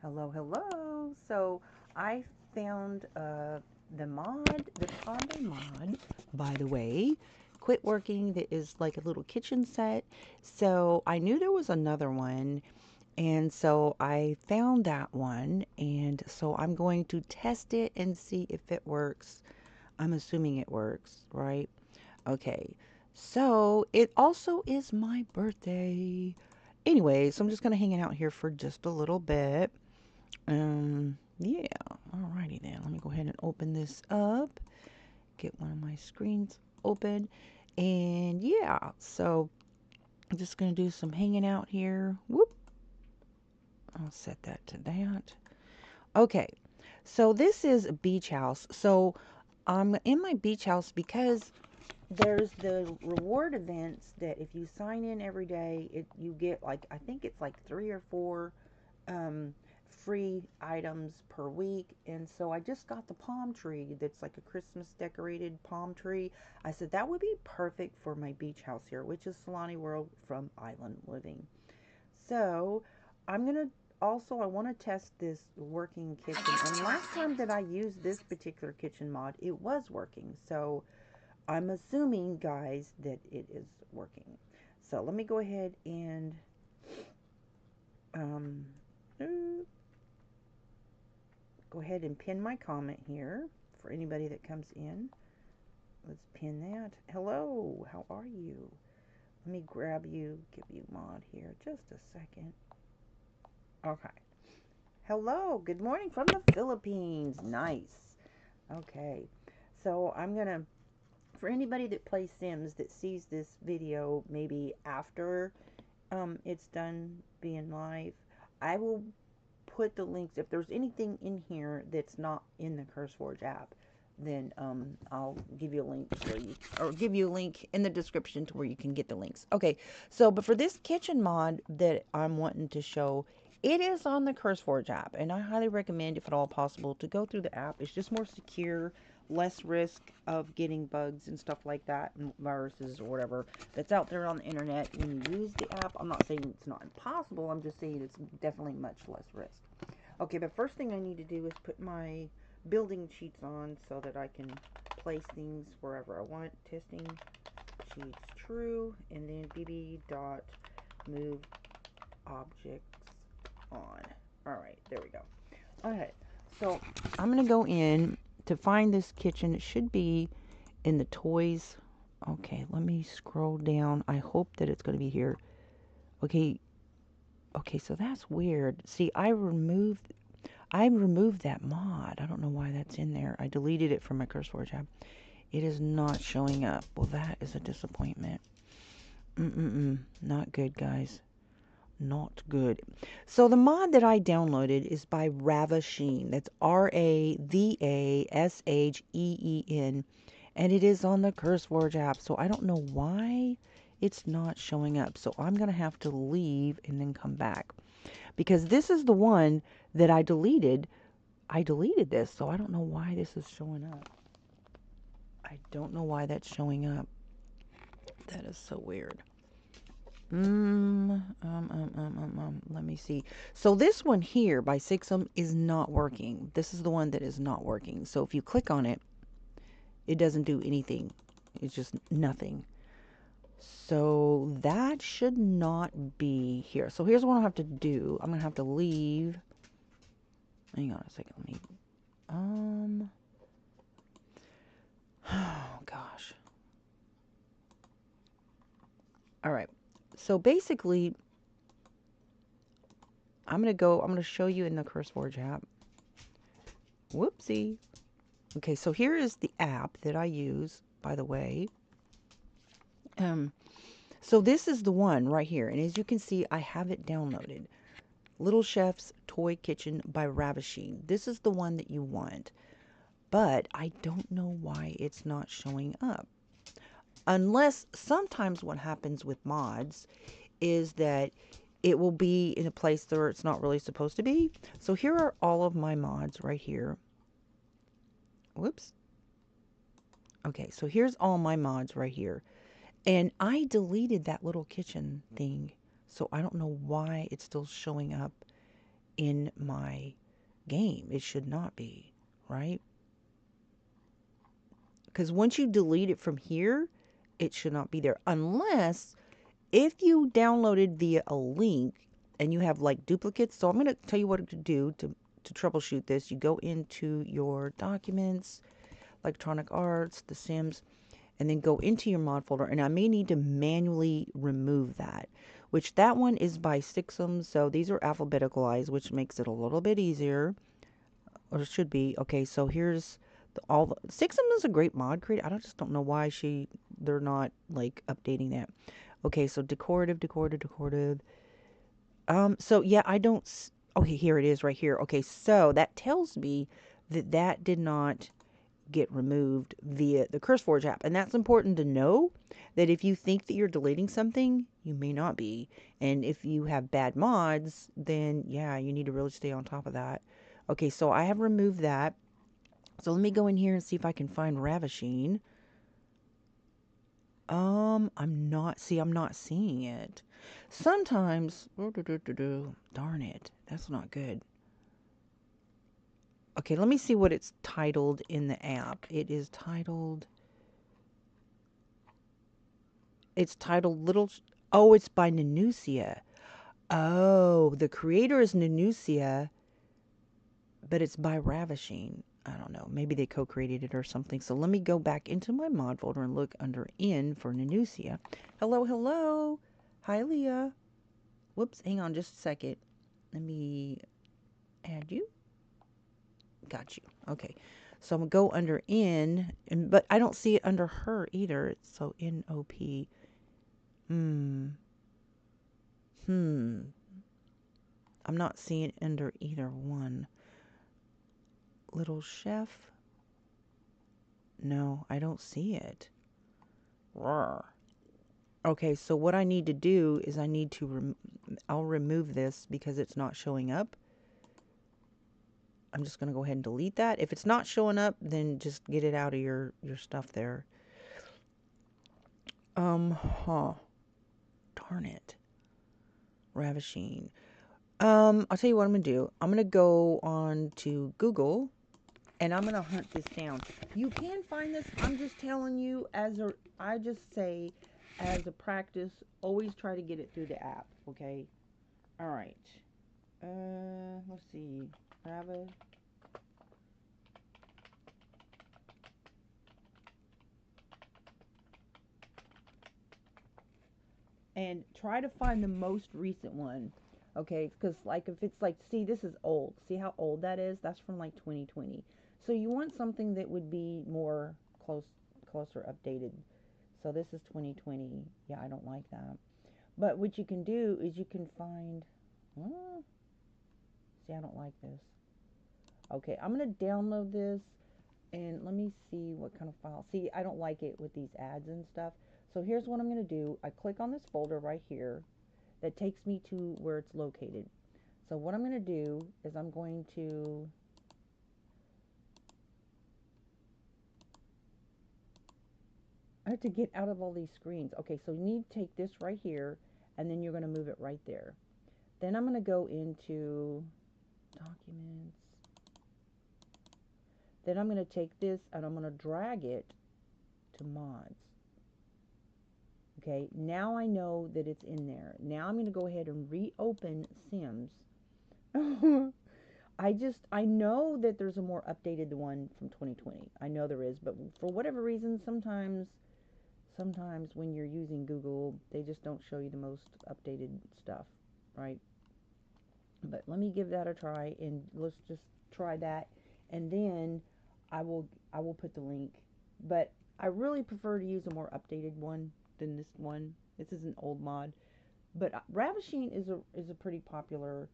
Hello, hello. So I found the toddler mod, by the way, quit working. That is like a little kitchen set. So I knew there was another one, and so I found that one, and so I'm going to test it and see if it works. I'm assuming it works, right? Okay. So it also is my birthday. Anyway, so I'm just gonna hang out here for just a little bit. Yeah, alrighty then. Let me go ahead and open this up. Get one of my screens open. And yeah, so I'm just gonna do some hanging out here. Whoop. I'll set that to that. Okay, so this is a beach house. So I'm in my beach house because there's the reward events that if you sign in every day, you get like I think it's like 3 or 4 um, free items per week. And so I just got the palm tree that's like a Christmas decorated palm tree. I said that would be perfect for my beach house here, which is Solani World from Island Living. So I'm going to also, I want to test this working kitchen. And last time that I used this particular kitchen mod, it was working. So I'm assuming, guys, that it is working. So let me go ahead and um, go ahead and pin my comment here for anybody that comes in. Let's pin that. Hello, how are you? Let me grab you, give you mod here. Just a second. Okay. Hello, good morning from the Philippines. Nice. Okay. So I'm going to, for anybody that plays Sims that sees this video maybe after it's done being live, I will put the links. If there's anything in here that's not in the CurseForge app, then I'll give you a link where you, or give you a link in the description to where you can get the links. Okay, so but for this kitchen mod that I'm wanting to show, it is on the CurseForge app, and I highly recommend, if at all possible, to go through the app. It's just more secure, less risk of getting bugs and stuff like that, and viruses or whatever that's out there on the internet when you use the app. I'm not saying it's not impossible. I'm just saying it's definitely much less risk. Okay, but first thing I need to do is put my building sheets on so that I can place things wherever I want. Testing sheets true, and then bb dot move objects on. All right, there we go. Okay, so I'm gonna go in to find this kitchen. It should be in the toys. Okay, let me scroll down. I hope that it's gonna be here. Okay, okay, so that's weird. See, I removed that mod. I don't know why that's in there. I deleted it from my CurseForge app. It is not showing up. Well, that is a disappointment. Not good, guys. Not good. So the mod that I downloaded is by Ravasheen. That's Ravasheen. And it is on the CurseForge app. So I don't know why it's not showing up. So I'm going to have to leave and then come back. Because this is the one that I deleted. I deleted this, so I don't know why this is showing up. I don't know why that's showing up. That is so weird. Let me see. So this one here by Sixum is not working. This is the one that is not working. So if you click on it, it doesn't do anything. It's just nothing. So that should not be here. So here's what I have to do. I'm gonna have to leave. Hang on a second. Let me. Oh gosh. All right. So basically, I'm going to show you in the CurseForge app. Whoopsie. Okay, so here is the app that I use, by the way. So this is the one right here. And as you can see, I have it downloaded. Little Chef's Toy Kitchen by Ravasheen. This is the one that you want. But I don't know why it's not showing up. Unless sometimes what happens with mods is that it will be in a place where it's not really supposed to be. So here are all of my mods right here. Whoops. Okay, so here's all my mods right here. And I deleted that little kitchen thing. So I don't know why it's still showing up in my game. It should not be, right? Because once you delete it from here, it should not be there. Unless if you downloaded via a link and you have like duplicates. So I'm going to tell you what to do to troubleshoot this. You go into your documents, electronic arts, the Sims, and then go into your mod folder. And I may need to manually remove that, which that one is by Sixum. So these are alphabeticalized, which makes it a little bit easier, or it should be. Okay, so here's all the Sixum is a great mod creator. Just don't know why they're not like updating that. Okay, so decorative. So yeah, I don't. Okay, here it is right here. Okay, so that tells me that that did not get removed via the CurseForge app. And that's important to know, that if you think that you're deleting something, you may not be. And if you have bad mods, then yeah, you need to really stay on top of that. Okay, so I have removed that. So let me go in here and see if I can find Ravishing. I'm not seeing it. Sometimes, darn it, that's not good. Okay, let me see what it's titled in the app. It's titled Little, oh, it's by Nanusia. Oh, the creator is Nanusia, but it's by Ravishing. I don't know. Maybe they co-created it or something. So let me go back into my mod folder and look under in for Nanusia. Hello, hello. Hi, Leah. Whoops, hang on just a second. Let me add you. Got you. Okay. So I'm going to go under in, but I don't see it under her either. So N-O-P. I'm not seeing it under either one. Little Chef. No, I don't see it. Rawr. Okay, so what I need to do is I'll remove this because it's not showing up. I'm just going to go ahead and delete that. If it's not showing up, then just get it out of your stuff there. Darn it. Ravishing. I'll tell you what I'm going to do. I'm going to go on to Google and I'm going to hunt this down. You can find this. I'm just telling you I just say as a practice, always try to get it through the app, okay? All right. Let's see. And try to find the most recent one, okay? Because like if it's like, see, this is old. See how old that is? That's from like 2020. So you want something that would be more closer updated. So this is 2020. Yeah, I don't like that. But what you can do is you can find. See, I don't like this. Okay, I'm gonna download this and let me see what kind of file. See, I don't like it with these ads and stuff. So here's what I'm going to do. I click on this folder right here that takes me to where it's located. So what I'm going to do is I'm going to I have to get out of all these screens. Okay, so you need to take this right here and then you're going to move it right there. Then I'm going to go into documents. Then I'm going to take this and I'm going to drag it to mods. Okay, now I know that it's in there. Now I'm going to go ahead and reopen Sims. I know that there's a more updated one from 2020. I know there is, but for whatever reason, sometimes when you're using Google, they just don't show you the most updated stuff, right? But let me give that a try, and let's just try that, and then I will put the link. But I really prefer to use a more updated one than this one. This is an old mod, but Ravishing is a pretty popular.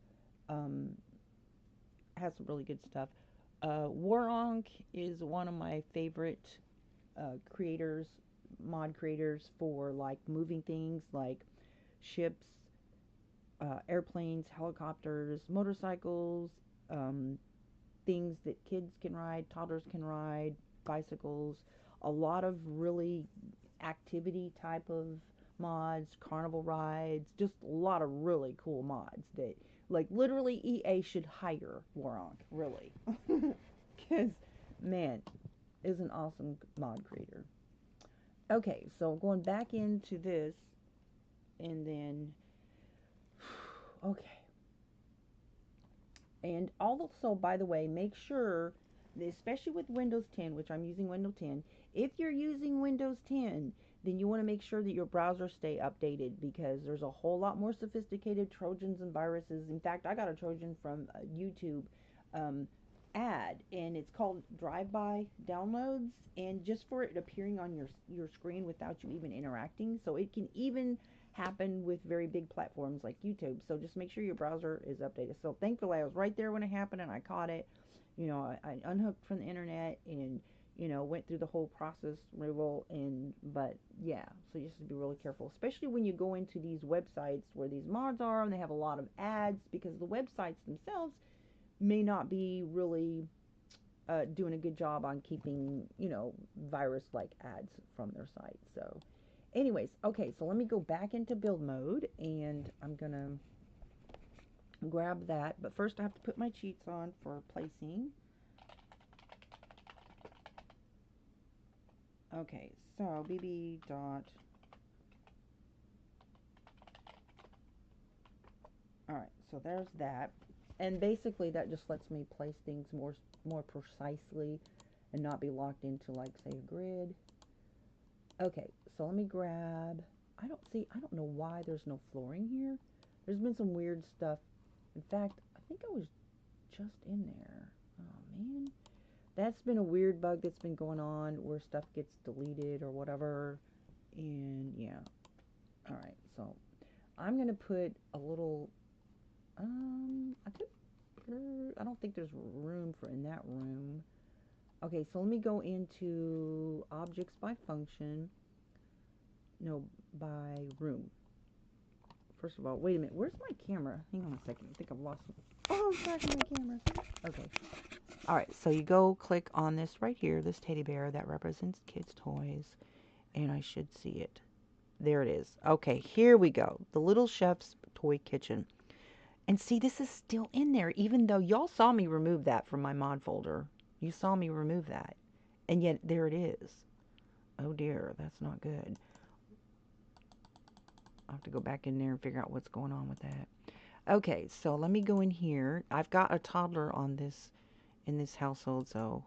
Has some really good stuff. Waronk is one of my favorite creators, mod creators for like moving things like ships, airplanes, helicopters, motorcycles, things that kids can ride, toddlers can ride, bicycles, a lot of really activity type of mods, carnival rides, just a lot of really cool mods that, like, literally EA should hire Laurent, really. Because, man, is an awesome mod creator. Okay, so going back into this, and then, okay. And also, by the way, make sure, especially with Windows 10, which I'm using Windows 10, if you're using Windows 10, then you want to make sure that your browser stay updated, because there's a whole lot more sophisticated Trojans and viruses. In fact, I got a Trojan from a YouTube um, ad, and it's called drive-by downloads, and just for it appearing on your screen without you even interacting, so it can even happen with very big platforms like YouTube. So just make sure your browser is updated. So thankfully I was right there when it happened and I caught it. You know, I unhooked from the internet and, you know, went through the whole process removal. And but yeah, so you just have to be really careful, especially when you go into these websites where these mods are and they have a lot of ads, because the websites themselves may not be really doing a good job on keeping, you know, virus like ads from their site. So anyways, okay, so let me go back into build mode, and I'm gonna grab that, but first I have to put my cheats on for placing. Okay, so bb dot, alright, so there's that, and basically that just lets me place things more precisely and not be locked into, like, say, a grid. Okay, so let me grab, I don't know why there's no flooring here. There's been some weird stuff. In fact, I think I was just in there. Oh, man. That's been a weird bug that's been going on where stuff gets deleted or whatever. And, yeah. Alright, so I'm going to put a little, I don't think there's room for in that room. Okay, so let me go into objects by function. No, by room. First of all, wait a minute. Where's my camera? Hang on a second. I think I've lost it. Oh, it's back in my camera. Okay. Alright, so you go click on this right here, this teddy bear that represents kids' toys. And I should see it. There it is. Okay, here we go. The Little Chef's Toy Kitchen. And see, this is still in there, even though y'all saw me remove that from my mod folder. You saw me remove that. And yet, there it is. Oh dear, that's not good. I'll have to go back in there and figure out what's going on with that. Okay, so let me go in here. I've got a toddler on this, in this household, so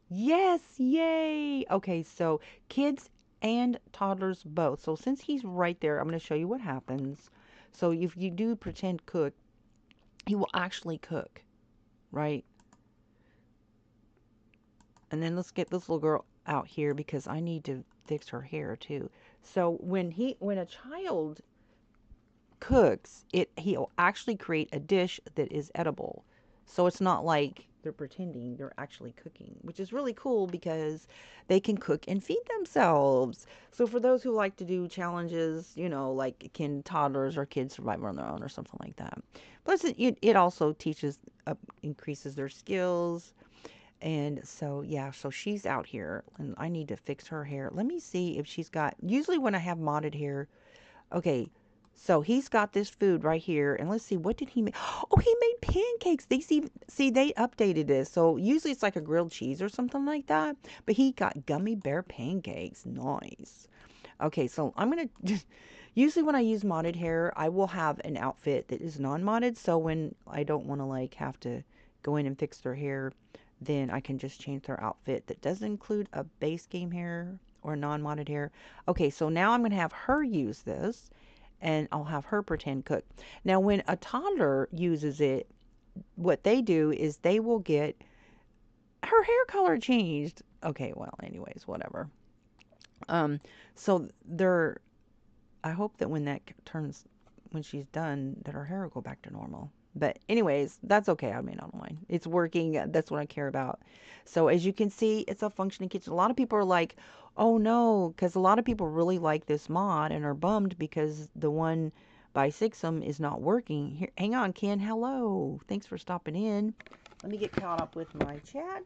yes, yay! Okay, so kids and toddlers both. So since he's right there, I'm going to show you what happens. So if you do pretend cook, he will actually cook, right? And then let's get this little girl out here because I need to fix her hair too. So when a child cooks, he'll actually create a dish that is edible. So it's not like they're pretending, they're actually cooking, which is really cool because they can cook and feed themselves. So for those who like to do challenges, you know, like can toddlers or kids survive on their own or something like that. Plus it also teaches, increases their skills. And so, yeah, so she's out here and I need to fix her hair. Let me see if she's got, usually when I have modded hair, okay, so he's got this food right here, and let's see, what did he make? Oh, he made pancakes. They see they updated this. So usually it's like a grilled cheese or something like that, but he got gummy bear pancakes. Nice. Okay, so I'm gonna just, usually when I use modded hair, I will have an outfit that is non-modded. So when I don't want to like have to go in and fix their hair, then I can just change their outfit that doesn't include a base game hair or non-modded hair. Okay, so now I'm gonna have her use this, and I'll have her pretend cook. Now, when a toddler uses it, what they do is they will get her hair color changed. Okay, well, anyways, whatever. So they're, I hope that when that turns, when she's done, that her hair will go back to normal. But anyways, that's okay. I mean, I don't mind. It's working. That's what I care about. So as you can see, it's a functioning kitchen. A lot of people are like, oh no, because a lot of people really like this mod and are bummed because the one by Sixum is not working. Here, hang on, Ken. Hello. Thanks for stopping in. Let me get caught up with my chat.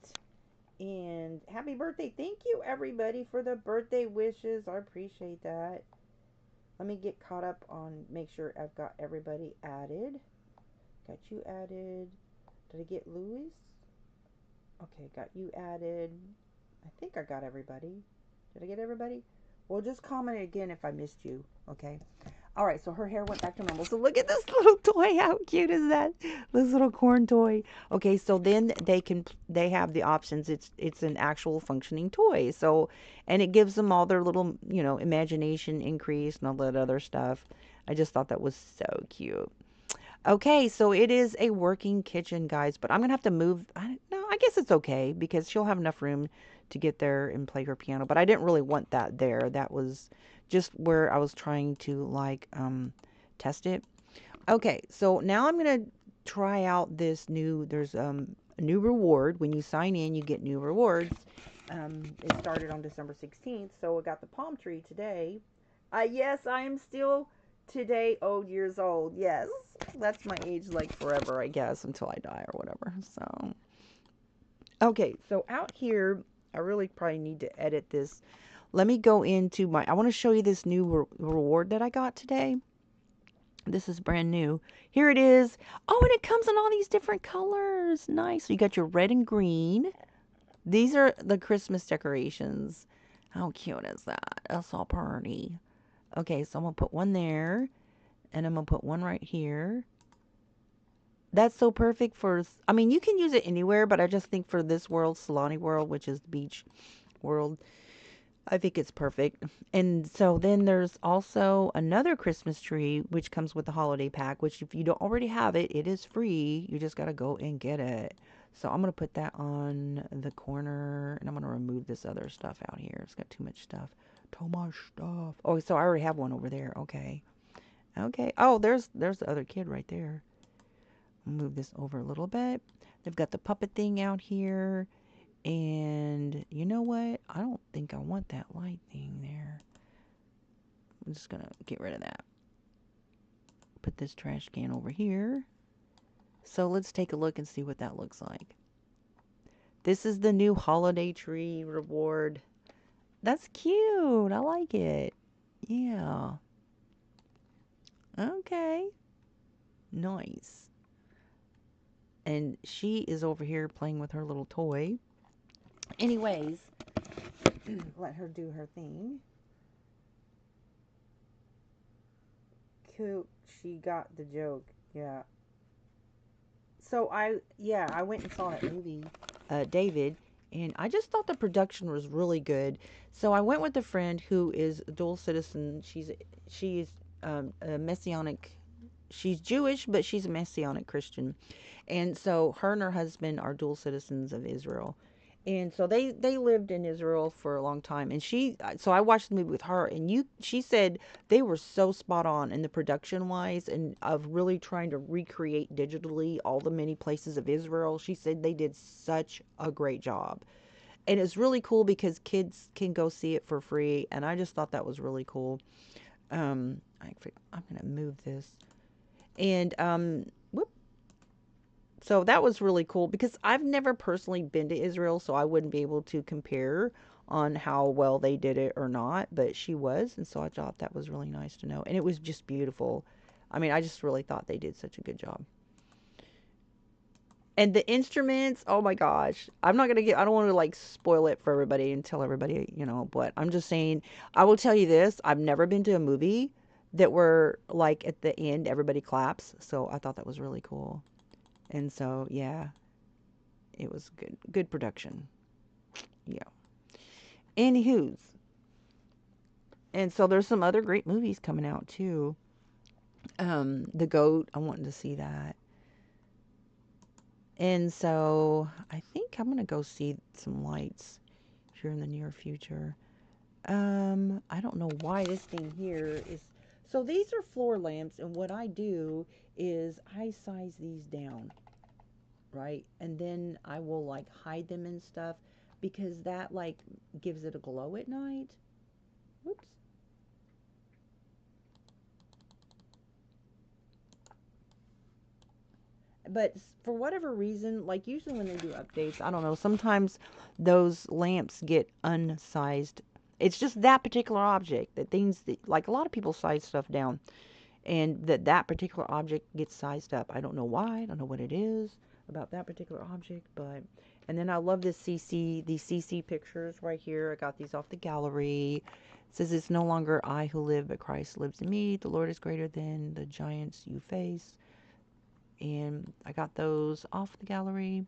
And happy birthday. Thank you, everybody, for the birthday wishes. I appreciate that. Let me get caught up on, make sure I've got everybody added. Got you added. Did I get Louis? Okay, got you added. I think I got everybody. Did I get everybody? Well, just comment again if I missed you, okay? All right, so her hair went back to normal. So look at this little toy. How cute is that? This little corn toy. Okay, so then they have the options. It's an actual functioning toy. So, and it gives them all their little, imagination increase and all that other stuff. I just thought that was so cute. Okay, so it is a working kitchen, guys, but I'm gonna have to move. No, I guess it's okay because she'll have enough room to get there and play her piano. But I didn't really want that there. That was just where I was trying to test it. Okay, so now I'm gonna try out this new. There's a new reward when you sign in. You get new rewards. It started on December 16th, so I got the palm tree today. Yes, I am still today old years old. Yes, that's my age like forever, I guess, until I die or whatever. So, okay, so out here, I really probably need to edit this. Let me go into my, I want to show you this new reward that I got today. This is brand new. Here it is. Oh, and it comes in all these different colors. Nice. So you got your red and green. These are the Christmas decorations. How cute is that? That's all pretty. Okay, so I'm going to put one there. And I'm going to put one right here. That's so perfect for, I mean, you can use it anywhere, but I just think for this world, Solani World, which is the beach world, I think it's perfect. And so then there's also another Christmas tree, which comes with the holiday pack, which if you don't already have it, it is free. You just got to go and get it. So I'm going to put that on the corner, and I'm going to remove this other stuff out here. It's got too much stuff. Too much stuff. Oh, so I already have one over there. Okay. Okay. Oh, there's the other kid right there. Move this over a little bit. They've got the puppet thing out here. And you know what? I don't think I want that light thing there. I'm just going to get rid of that. Put this trash can over here. So let's take a look and see what that looks like. This is the new holiday tree reward. That's cute. I like it. Yeah. Okay. Nice. And she is over here playing with her little toy. Anyways, let her do her thing. Cute. She got the joke. Yeah. So I went and saw that movie, David, and I just thought the production was really good. So I went with a friend who is a dual citizen. She's a messianic. She's Jewish, but she's a messianic Christian, and so her and her husband are dual citizens of Israel. And so they lived in Israel for a long time. And so I watched the movie with her, and she said they were so spot on in the production wise and of really trying to recreate digitally all the many places of Israel. She said they did such a great job. And it's really cool because kids can go see it for free. And I just thought that was really cool. I'm going to move this. And so that was really cool because I've never personally been to Israel, so I wouldn't be able to compare on how well they did it or not, but she was, and so I thought that was really nice to know. And it was just beautiful. I mean, I just really thought they did such a good job. And the instruments, oh my gosh. I don't want to like spoil it for everybody and tell everybody, but I'm just saying, I will tell you this, I've never been to a movie that were like at the end everybody claps, so I thought that was really cool. And so, yeah, it was good production. Yeah. Anywho's. And so there's some other great movies coming out too. The Goat, I'm wanting to see that. And so I think I'm gonna go see some lights here in the near future. I don't know why this thing here is. So these are floor lamps, and what I do is I size these down, right? And then I will like hide them and stuff because that like gives it a glow at night. Whoops. But for whatever reason, like usually when they do updates, I don't know, sometimes those lamps get unsized It's just that particular object. That things that, like a lot of people size stuff down, and that particular object gets sized up. I don't know why. I don't know what it is about that particular object, but. And then I love these CC pictures right here. I got these off the gallery. It says it's no longer I who live, but Christ lives in me. The Lord is greater than the giants you face. And I got those off the gallery.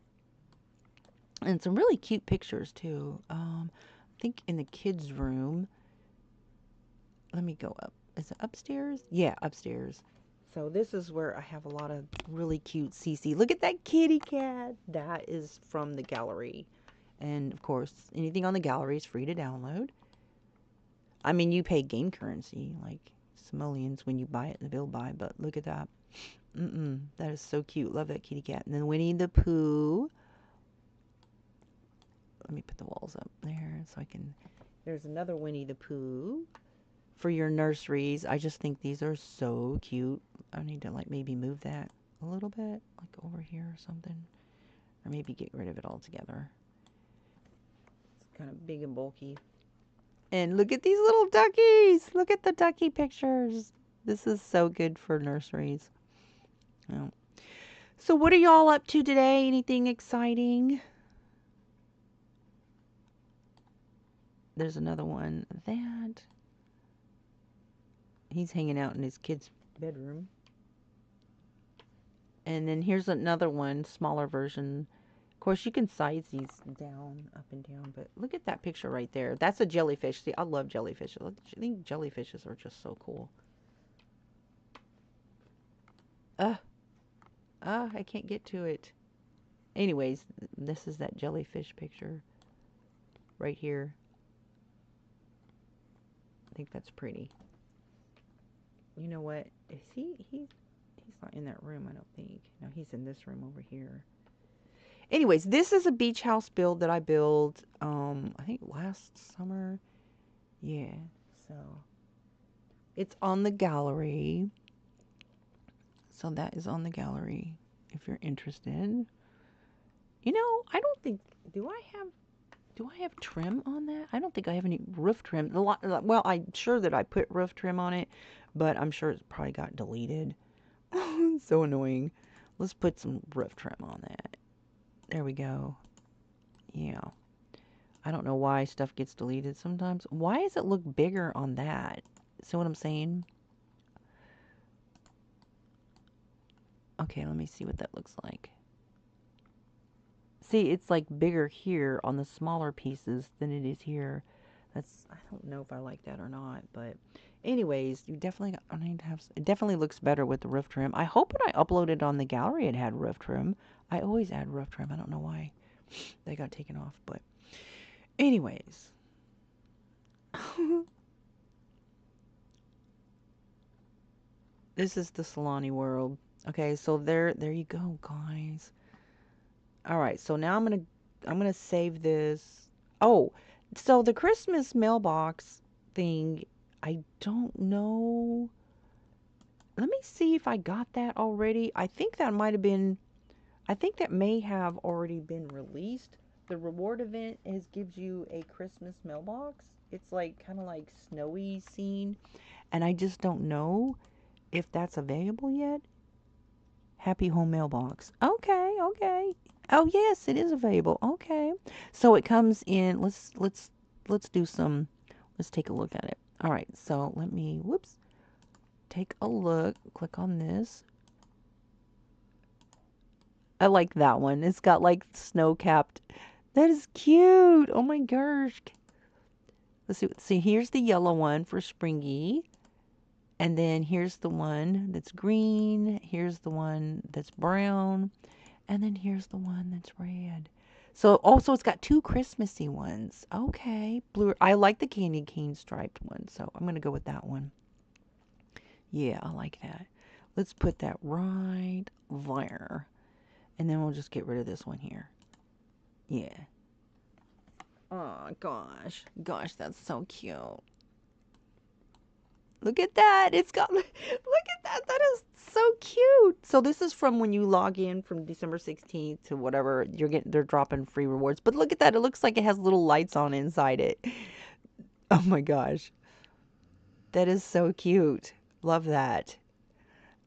And some really cute pictures too. I think in the kids' room. Let me go up. Is it upstairs? Yeah, upstairs. So this is where I have a lot of really cute CC. Look at that kitty cat. That is from the gallery. And of course, anything on the gallery is free to download. I mean, you pay game currency, like simoleons, when you buy it in the build buy. But look at that. That is so cute. Love that kitty cat. And then Winnie the Pooh. Let me put the walls up there so I can. There's another Winnie the Pooh for your nurseries. I just think these are so cute. I need to like maybe move that a little bit, like over here or something, or maybe get rid of it altogether. It's kind of big and bulky. And look at these little duckies. Look at the ducky pictures. This is so good for nurseries. Oh. So what are y'all up to today? Anything exciting? There's another one. That he's hanging out in his kid's bedroom. And then here's another one, smaller version. Of course, you can size these down, up and down, but look at that picture right there. That's a jellyfish. See, I love jellyfish. I think jellyfishes are just so cool. I can't get to it. Anyways, this is that jellyfish picture right here. I think that's pretty. You know what? Is he's not in that room, I don't think. No, he's in this room over here. Anyways, this is a beach house build that I built, I think last summer. Yeah, so it's on the gallery. So that is on the gallery if you're interested. You know, I don't think, do I have trim on that? I don't think I have any roof trim. Well, I'm sure that I put roof trim on it, but I'm sure it probably got deleted. So annoying. Let's put some roof trim on that. There we go. Yeah. I don't know why stuff gets deleted sometimes. Why does it look bigger on that? See what I'm saying? Okay, let me see what that looks like. See, it's like bigger here on the smaller pieces than it is here. I don't know if I like that or not, but anyways, you definitely need to have, it definitely looks better with the roof trim. I hope when I uploaded on the gallery it had roof trim. I always add roof trim. I don't know why they got taken off, but anyways. This is the Solani world. Okay, so there you go, guys. All right, so now I'm gonna save this. Oh, so the Christmas mailbox thing, I don't know. Let me see if I got that already. I think that may have already been released. The reward event gives you a Christmas mailbox. It's like kind of like snowy scene, and I just don't know if that's available yet. Happy home mailbox. Okay. Oh yes, it is available. Okay. So it comes in. Let's do some. Let's take a look at it. All right. So let me. Take a look. Click on this. I like that one. It's got like snow capped. That is cute. Oh my gosh. Let's see. See, here's the yellow one for Springy. And then here's the one that's green. Here's the one that's brown. And then here's the one that's red. So also it's got two Christmassy ones. Okay. Blue. I like the candy cane striped one. So I'm going to go with that one. Yeah, I like that. Let's put that right there. And then we'll just get rid of this one here. Yeah. Oh, gosh. Gosh, that's so cute. Look at that. It's got, look at that. That is so cute. So this is from when you log in from December 16th to whatever. They're dropping free rewards. But look at that. It looks like it has little lights on inside it. Oh my gosh. That is so cute. Love that.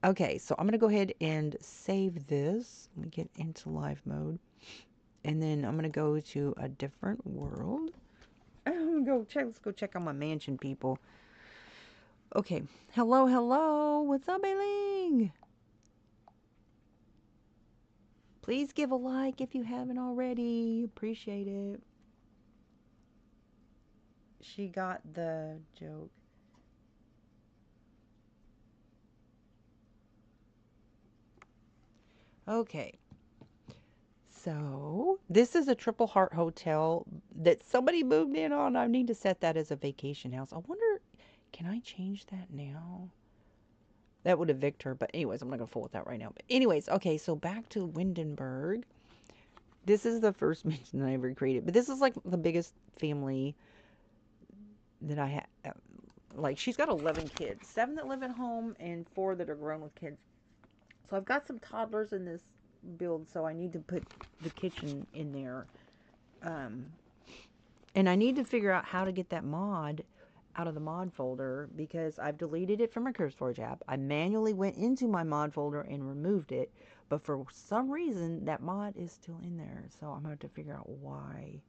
Okay, so I'm going to go ahead and save this. Let me get into live mode. And then I'm going to go to a different world. Let's go check on my mansion people. Okay. Hello, hello. What's up, Ailing? Please give a like if you haven't already. Appreciate it. She got the joke. Okay. So, this is a Triple Heart Hotel that somebody moved in on. I need to set that as a vacation house. I wonder, can I change that now? That would evict her, but anyways, I'm not going to fool with that right now. But anyways, okay, so back to Windenburg. This is the first mansion that I ever created, but this is like the biggest family that I have. Like, she's got 11 kids, 7 that live at home and 4 that are grown with kids. So I've got some toddlers in this build, so I need to put the kitchen in there. And I need to figure out how to get that mod out of the mod folder because I've deleted it from my CurseForge app. I manually went into my mod folder and removed it, but for some reason that mod is still in there. So I'm going to have to figure out why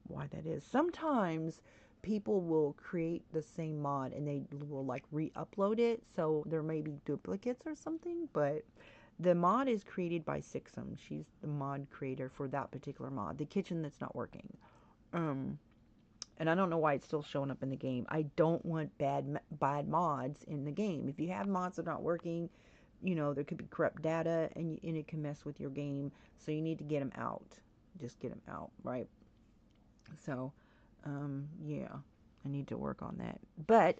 that is. Sometimes people will create the same mod and they will like re-upload it, so there may be duplicates or something, but the mod is created by Sixum. She's the mod creator for that particular mod, the kitchen that's not working. And I don't know why it's still showing up in the game. I don't want bad mods in the game. If you have mods that are not working, you know, there could be corrupt data and it can mess with your game. So you need to get them out. Just get them out, right? So, yeah, I need to work on that. But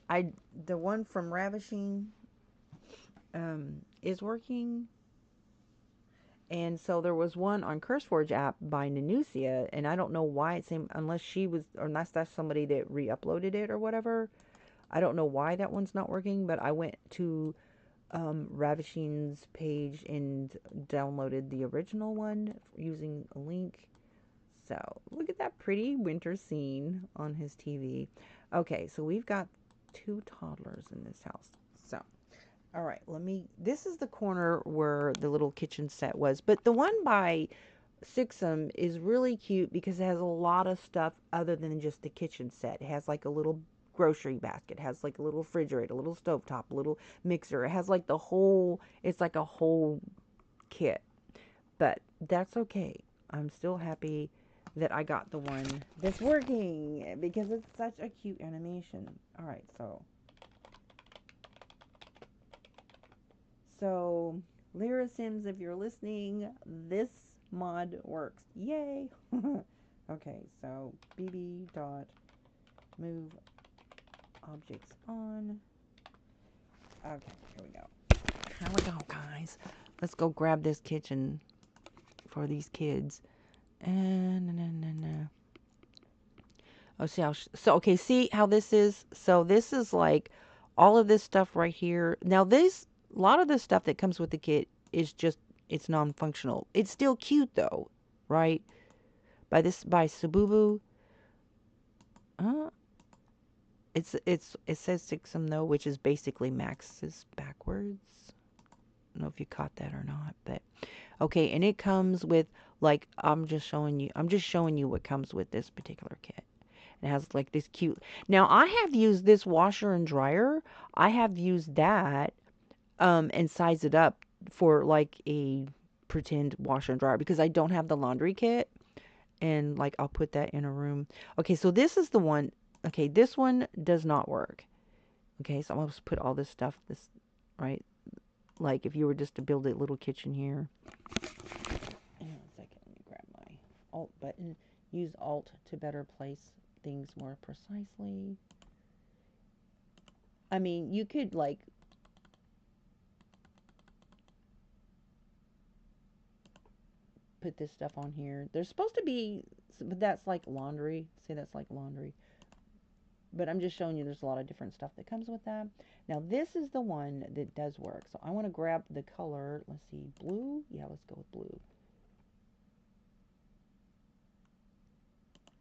the one from Ravishing is working. And so there was one on CurseForge app by Nanusia, and I don't know why it's same unless she was, or unless that's somebody that re-uploaded it or whatever. I don't know why that one's not working, but I went to Ravishing's page and downloaded the original one using a link. So look at that pretty winter scene on his TV. Okay, so we've got 2 toddlers in this house. So all right, this is the corner where the little kitchen set was. But the one by Sixum is really cute because it has a lot of stuff other than just the kitchen set. It has like a little grocery basket, it has like a little refrigerator, a little stovetop, a little mixer. It has like it's like a whole kit. But that's okay. I'm still happy that I got the one that's working because it's such a cute animation. All right, So, Lyra Sims, if you're listening, this mod works. Yay! Okay, so bb dot move objects on. Okay, here we go. Here we go, guys. Let's go grab this kitchen for these kids. And oh, see how okay, see how this is? So this is like all of this stuff right here. Now a lot of the stuff that comes with the kit is just, it's non-functional. It's still cute though, right? By Sububu. Uh, it says Sixum though, which is basically Max's backwards. I don't know if you caught that or not, but okay, and it comes with like I'm just showing you what comes with this particular kit. It has like this cute. Now I have used this washer and dryer. I have used that and size it up for like a pretend washer and dryer because I don't have the laundry kit, and like I'll put that in a room. Okay, so this is the one. Okay, this one does not work. Okay, so I'm going to put all this stuff right, like if you were just to build a little kitchen here. Hang on a second, let me grab my alt button. Use alt to better place things more precisely. I mean, you could like put this stuff on here. There's supposed to be, but that's like laundry. See, that's like laundry. But I'm just showing you there's a lot of different stuff that comes with that. Now this is the one that does work. So I want to grab the color. Let's see, blue. Yeah, let's go with blue.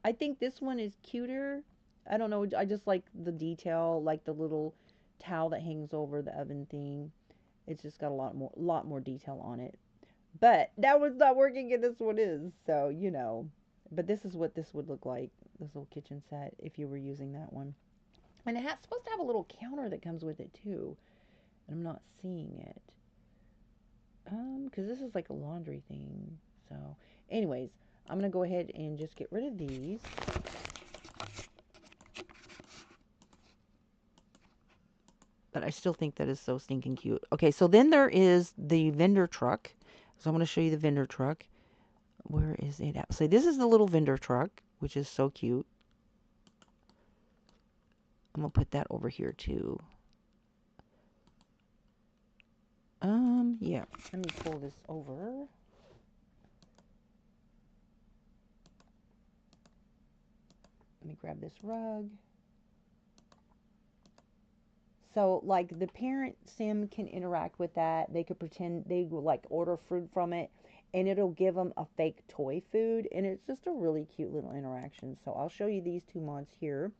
I think this one is cuter. I don't know. I just like the detail, like the little towel that hangs over the oven thing. It's just got a lot more detail on it. But that was not working, and this one is. So you know. But this is what this would look like. This little kitchen set if you were using that one. And it's supposed to have a little counter that comes with it too. And I'm not seeing it. Because this is like a laundry thing. So, anyways, I'm gonna go ahead and just get rid of these. But I still think that is so stinking cute. Okay, so then there is the vendor truck. So I'm going to show you the vendor truck. Where is it at? So this is the little vendor truck, which is so cute. I'm going to put that over here too. Yeah. Let me pull this over. Let me grab this rug. So, like, the parent sim can interact with that. They could pretend they will, like, order food from it, and it'll give them a fake toy food, and it's just a really cute little interaction. So, I'll show you these two mods here.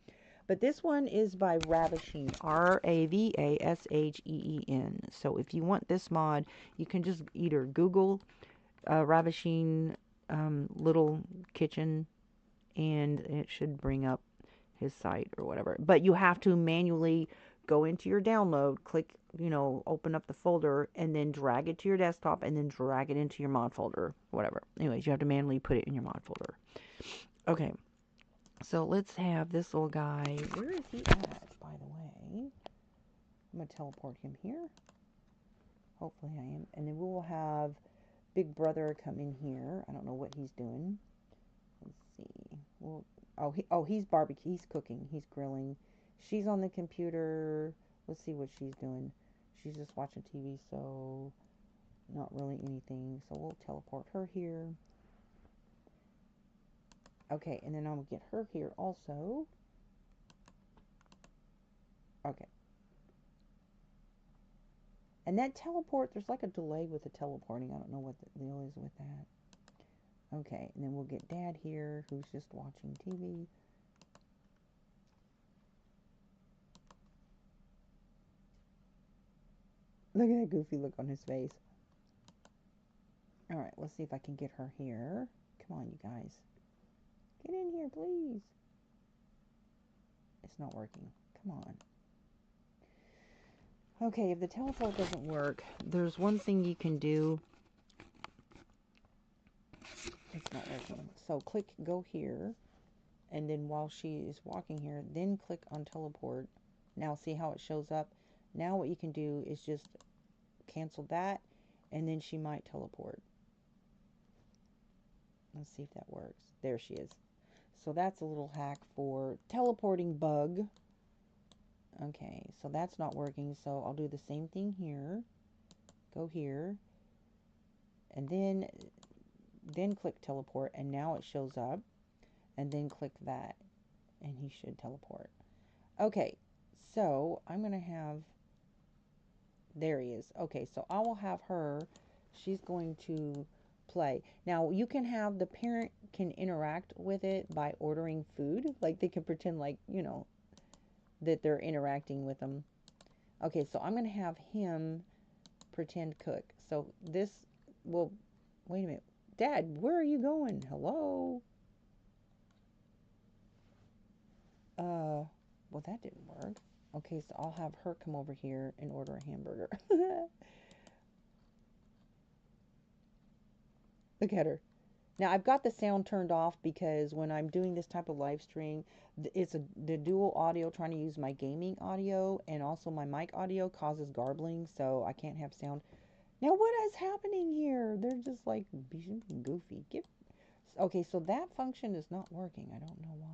But this one is by Ravasheen, Ravasheen. So, if you want this mod, you can just either Google Ravasheen little kitchen, and it should bring up his site or whatever. But you have to manually go into your download, click, you know, open up the folder, and then drag it to your desktop, and then drag it into your mod folder, whatever. Anyways, you have to manually put it in your mod folder. Okay, so let's have this little guy. Where is he at, by the way? I'm going to teleport him here. Hopefully I am. And then we will have Big Brother come in here. I don't know what he's doing. Let's see. He's barbecue. He's cooking. He's grilling. She's on the computer. Let's see what she's doing. She's just watching TV, so not really anything. So we'll teleport her here. Okay, and then I'll get her here also. Okay. And that teleport, there's like a delay with the teleporting. I don't know what the deal is with that. Okay, and then we'll get Dad here, who's just watching TV. Look at that goofy look on his face. Alright, let's see if I can get her here. Come on, you guys. Get in here, please. It's not working. Come on. Okay, if the teleport doesn't work, there's one thing you can do. It's not working. So click go here. And then while she is walking here, then click on teleport. Now see how it shows up? Now what you can do is just cancel that, and then she might teleport. Let's see if that works. There she is. So that's a little hack for teleporting bug. Okay, so that's not working, so I'll do the same thing here. Go here. And then click teleport, and now it shows up. And then click that, and he should teleport. Okay, so I'm going to have... There he is. Okay, so I will have her. She's going to play. Now, you can have the parent can interact with it by ordering food. Like, they can pretend like, you know, that they're interacting with them. Okay, so I'm going to have him pretend cook. So this will... Wait a minute. Dad, where are you going? Hello? Well, that didn't work. Okay, so I'll have her come over here and order a hamburger. Look at her. Now, I've got the sound turned off because when I'm doing this type of live stream, it's the dual audio trying to use my gaming audio and also my mic audio causes garbling, so I can't have sound. Now, what is happening here? They're just like being goofy. Okay, so that function is not working. I don't know why.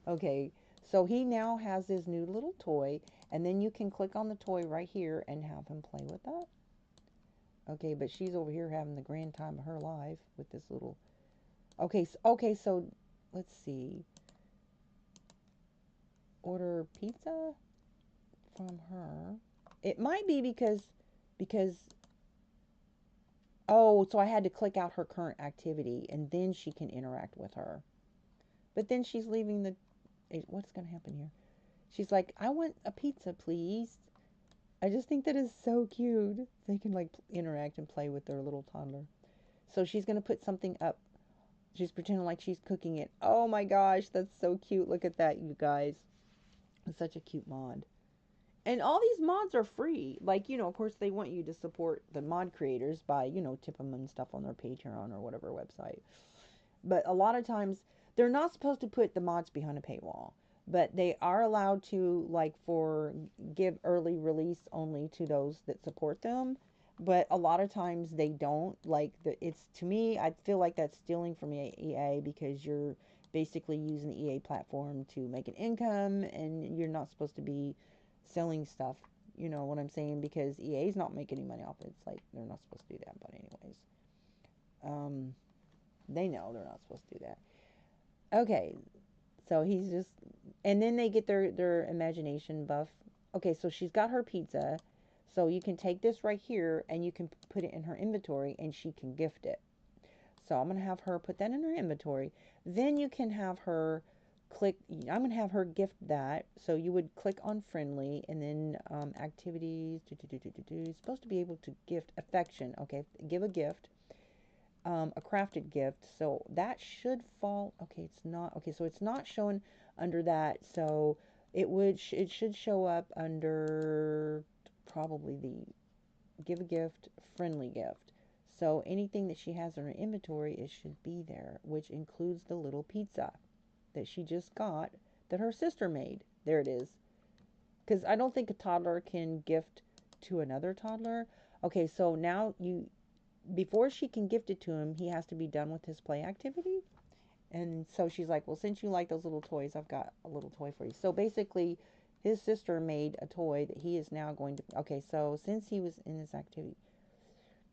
Okay, so he now has his new little toy, and then you can click on the toy right here and have him play with that. Okay, but she's over here having the grand time of her life with this little... Okay, so let's see. Order pizza from her. It might be because... Oh, so I had to click out her current activity, and then she can interact with her. But then she's leaving the, what's going to happen here? She's like, I want a pizza, please. I just think that is so cute. They can like interact and play with their little toddler. So she's going to put something up. She's pretending like she's cooking it. Oh my gosh, that's so cute. Look at that, you guys. It's such a cute mod. And all these mods are free. Like, of course, they want you to support the mod creators by, tip them and stuff on their Patreon or whatever website. But a lot of times, they're not supposed to put the mods behind a paywall. But they are allowed to, like, give early release only to those that support them. But a lot of times they don't. Like, it's, to me, I feel like that's stealing from EA because you're basically using the EA platform to make an income and you're not supposed to be selling stuff. You know what I'm saying? Because EA's not making any money off it. It's like they're not supposed to do that. But anyways, um, they know they're not supposed to do that. Okay, so he's just, and then they get their imagination buff. Okay, so she's got her pizza. So you can take this right here and you can put it in her inventory and she can gift it. So I'm going to have her put that in her inventory. Then you can have her click, I'm going to have her gift that. So you would click on friendly and then activities. You're supposed to be able to gift affection. Okay, give a gift. A crafted gift. So that should fall. Okay, it's not. Okay, so it's not showing under that. So it should show up under probably the give a gift, friendly gift. So anything that she has in her inventory, it should be there, which includes the little pizza that she just got that her sister made. There it is. Because I don't think a toddler can gift to another toddler. Okay, so now before she can gift it to him, he has to be done with his play activity. And so she's like, well, since you like those little toys, I've got a little toy for you. So basically, his sister made a toy that he is now going to. Okay, so since he was in this activity,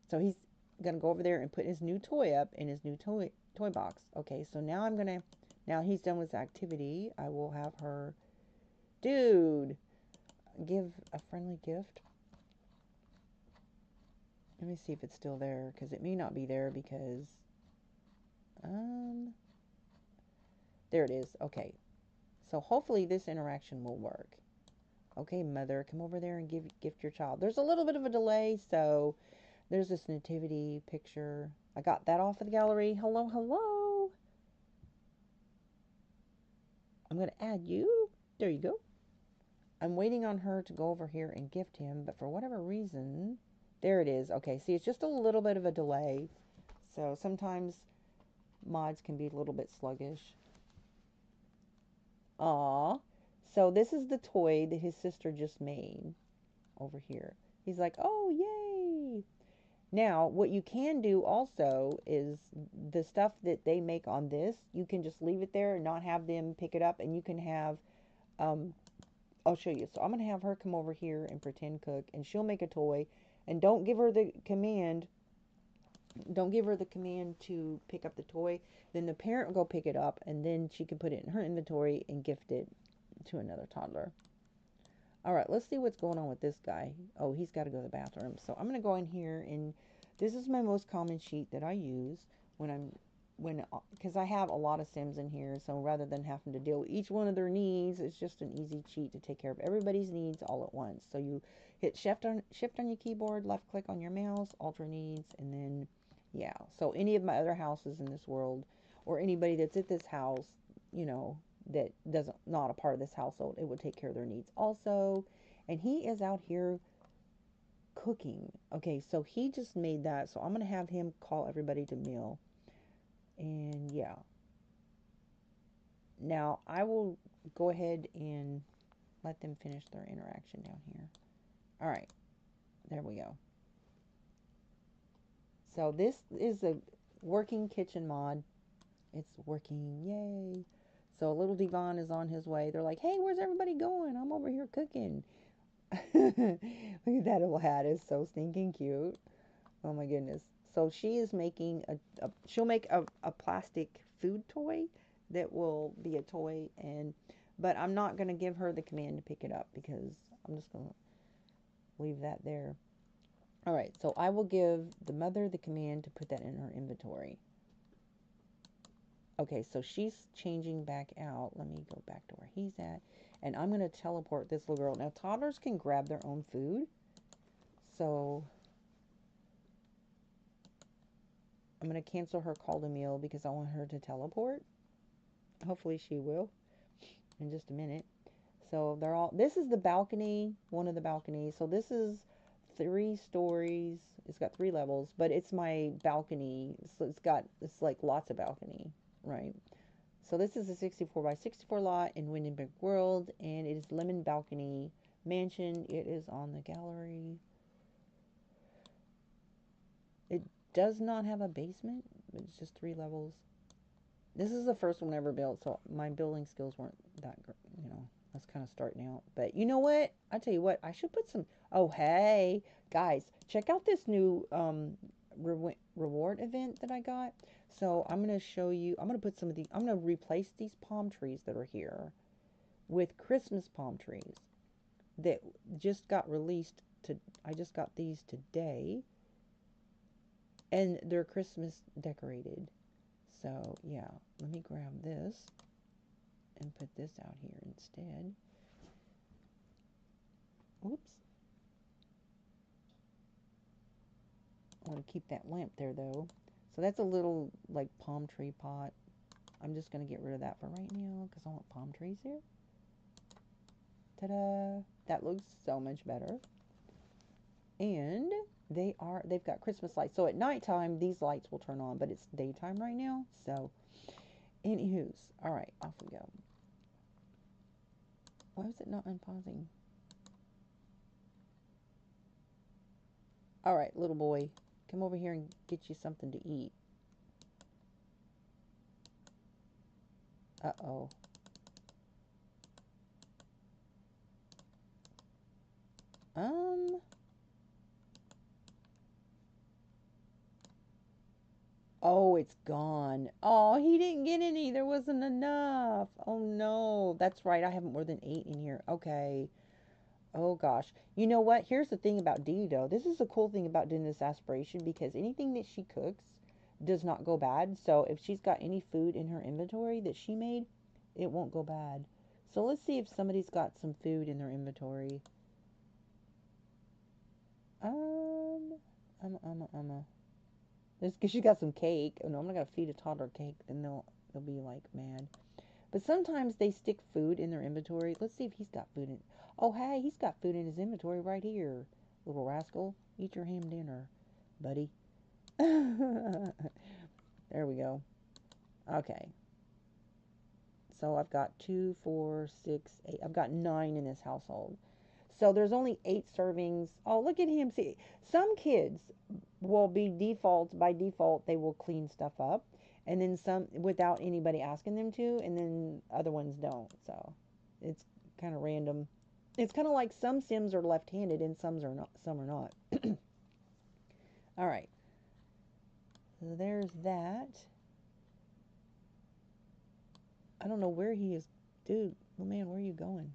so he's going to go over there and put his new toy up in his new toy box. Okay, so now he's done with his activity. I will have her, dude, give a friendly gift. Let me see if it's still there, because it may not be there because, there it is. Okay, so hopefully this interaction will work. Okay, mother, come over there and gift your child. There's a little bit of a delay, so there's this nativity picture. I got that off of the gallery. Hello, hello. I'm going to add you. There you go. I'm waiting on her to go over here and gift him, but for whatever reason, there it is. Okay, see, it's just a little bit of a delay. So sometimes mods can be a little bit sluggish. Aw. So this is the toy that his sister just made over here. He's like, oh, yay. Now, what you can do also is the stuff that they make on this, you can just leave it there and not have them pick it up. And you can have, I'll show you. So I'm going to have her come over here and pretend cook. And she'll make a toy. And don't give her the command. Don't give her the command to pick up the toy. Then the parent will go pick it up. And then she can put it in her inventory and gift it to another toddler. All right, let's see what's going on with this guy. Oh, he's got to go to the bathroom. So I'm going to go in here, and this is my most common sheet that I use because I have a lot of Sims in here. So rather than having to deal with each one of their needs, it's just an easy cheat to take care of everybody's needs all at once. So you hit shift on your keyboard, left click on your mouse, alter needs, and then, yeah. So any of my other houses in this world, or anybody that's at this house, you know, that doesn't not a part of this household, it would take care of their needs also. And he is out here cooking. Okay, so he just made that, so I'm gonna have him call everybody to meal. And yeah, now I will go ahead and let them finish their interaction down here. All right, there we go. So this is a working kitchen mod. It's working, yay. So little Devon is on his way. They're like, hey, where's everybody going? I'm over here cooking. Look at that little hat. It's so stinking cute. Oh my goodness. So she is making she'll make a plastic food toy that will be a toy, but I'm not going to give her the command to pick it up because I'm just going to leave that there. All right, so I will give the mother the command to put that in her inventory. Okay, so she's changing back out. Let me go back to where he's at. And I'm going to teleport this little girl. Now, toddlers can grab their own food. So I'm going to cancel her call to meal because I want her to teleport. Hopefully she will in just a minute. So they're all, this is the balcony, one of the balconies. So this is 3 stories. It's got 3 levels, but it's my balcony. So it's like lots of balcony, right? So this is a 64 by 64 lot in Windenburg World, and it is Lemon Balcony Mansion. It is on the gallery. It does not have a basement. It's just 3 levels. This is the first one I ever built, so my building skills weren't that, you know, I was kind of starting out. But you know what? I tell you what, I should put some, oh, hey, guys, check out this new reward event that I got. So I'm going to show you, I'm going to put some of the, I'm going to replace these palm trees that are here with Christmas palm trees that just got released to, I just got these today, and they're Christmas decorated. So yeah, let me grab this and put this out here instead. Oops. I want to keep that lamp there though. So that's a little like palm tree pot. I'm just going to get rid of that for right now because I want palm trees here. Ta-da! That looks so much better. And they've got Christmas lights. So at nighttime, these lights will turn on, but it's daytime right now. So, anywho's. All right, off we go. Why is it not unpausing? All right, little boy, come over here and get you something to eat. Uh-oh. Oh, it's gone. Oh, he didn't get any. There wasn't enough. Oh, no. That's right. I have more than 8 in here. Okay. Oh, gosh. You know what? Here's the thing about Dee, though. This is the cool thing about doing this aspiration because anything that she cooks does not go bad. So if she's got any food in her inventory that she made, it won't go bad. So let's see if somebody's got some food in their inventory. Um, It's because she got some cake. Oh, no, I'm not going to feed a toddler cake. Then they'll be like mad. But sometimes they stick food in their inventory. Let's see if he's got food in. Oh, hey, he's got food in his inventory right here. Little rascal. Eat your ham dinner, buddy. There we go. Okay. So I've got 2, 4, 6, 8. I've got 9 in this household. So there's only 8 servings. Oh, look at him. See, some kids will be by default, they will clean stuff up. And then some without anybody asking them to. And then other ones don't. So it's kind of random. It's kind of like some Sims are left-handed and some are not. Some are not. All right. So there's that. I don't know where he is. Dude, oh man, where are you going?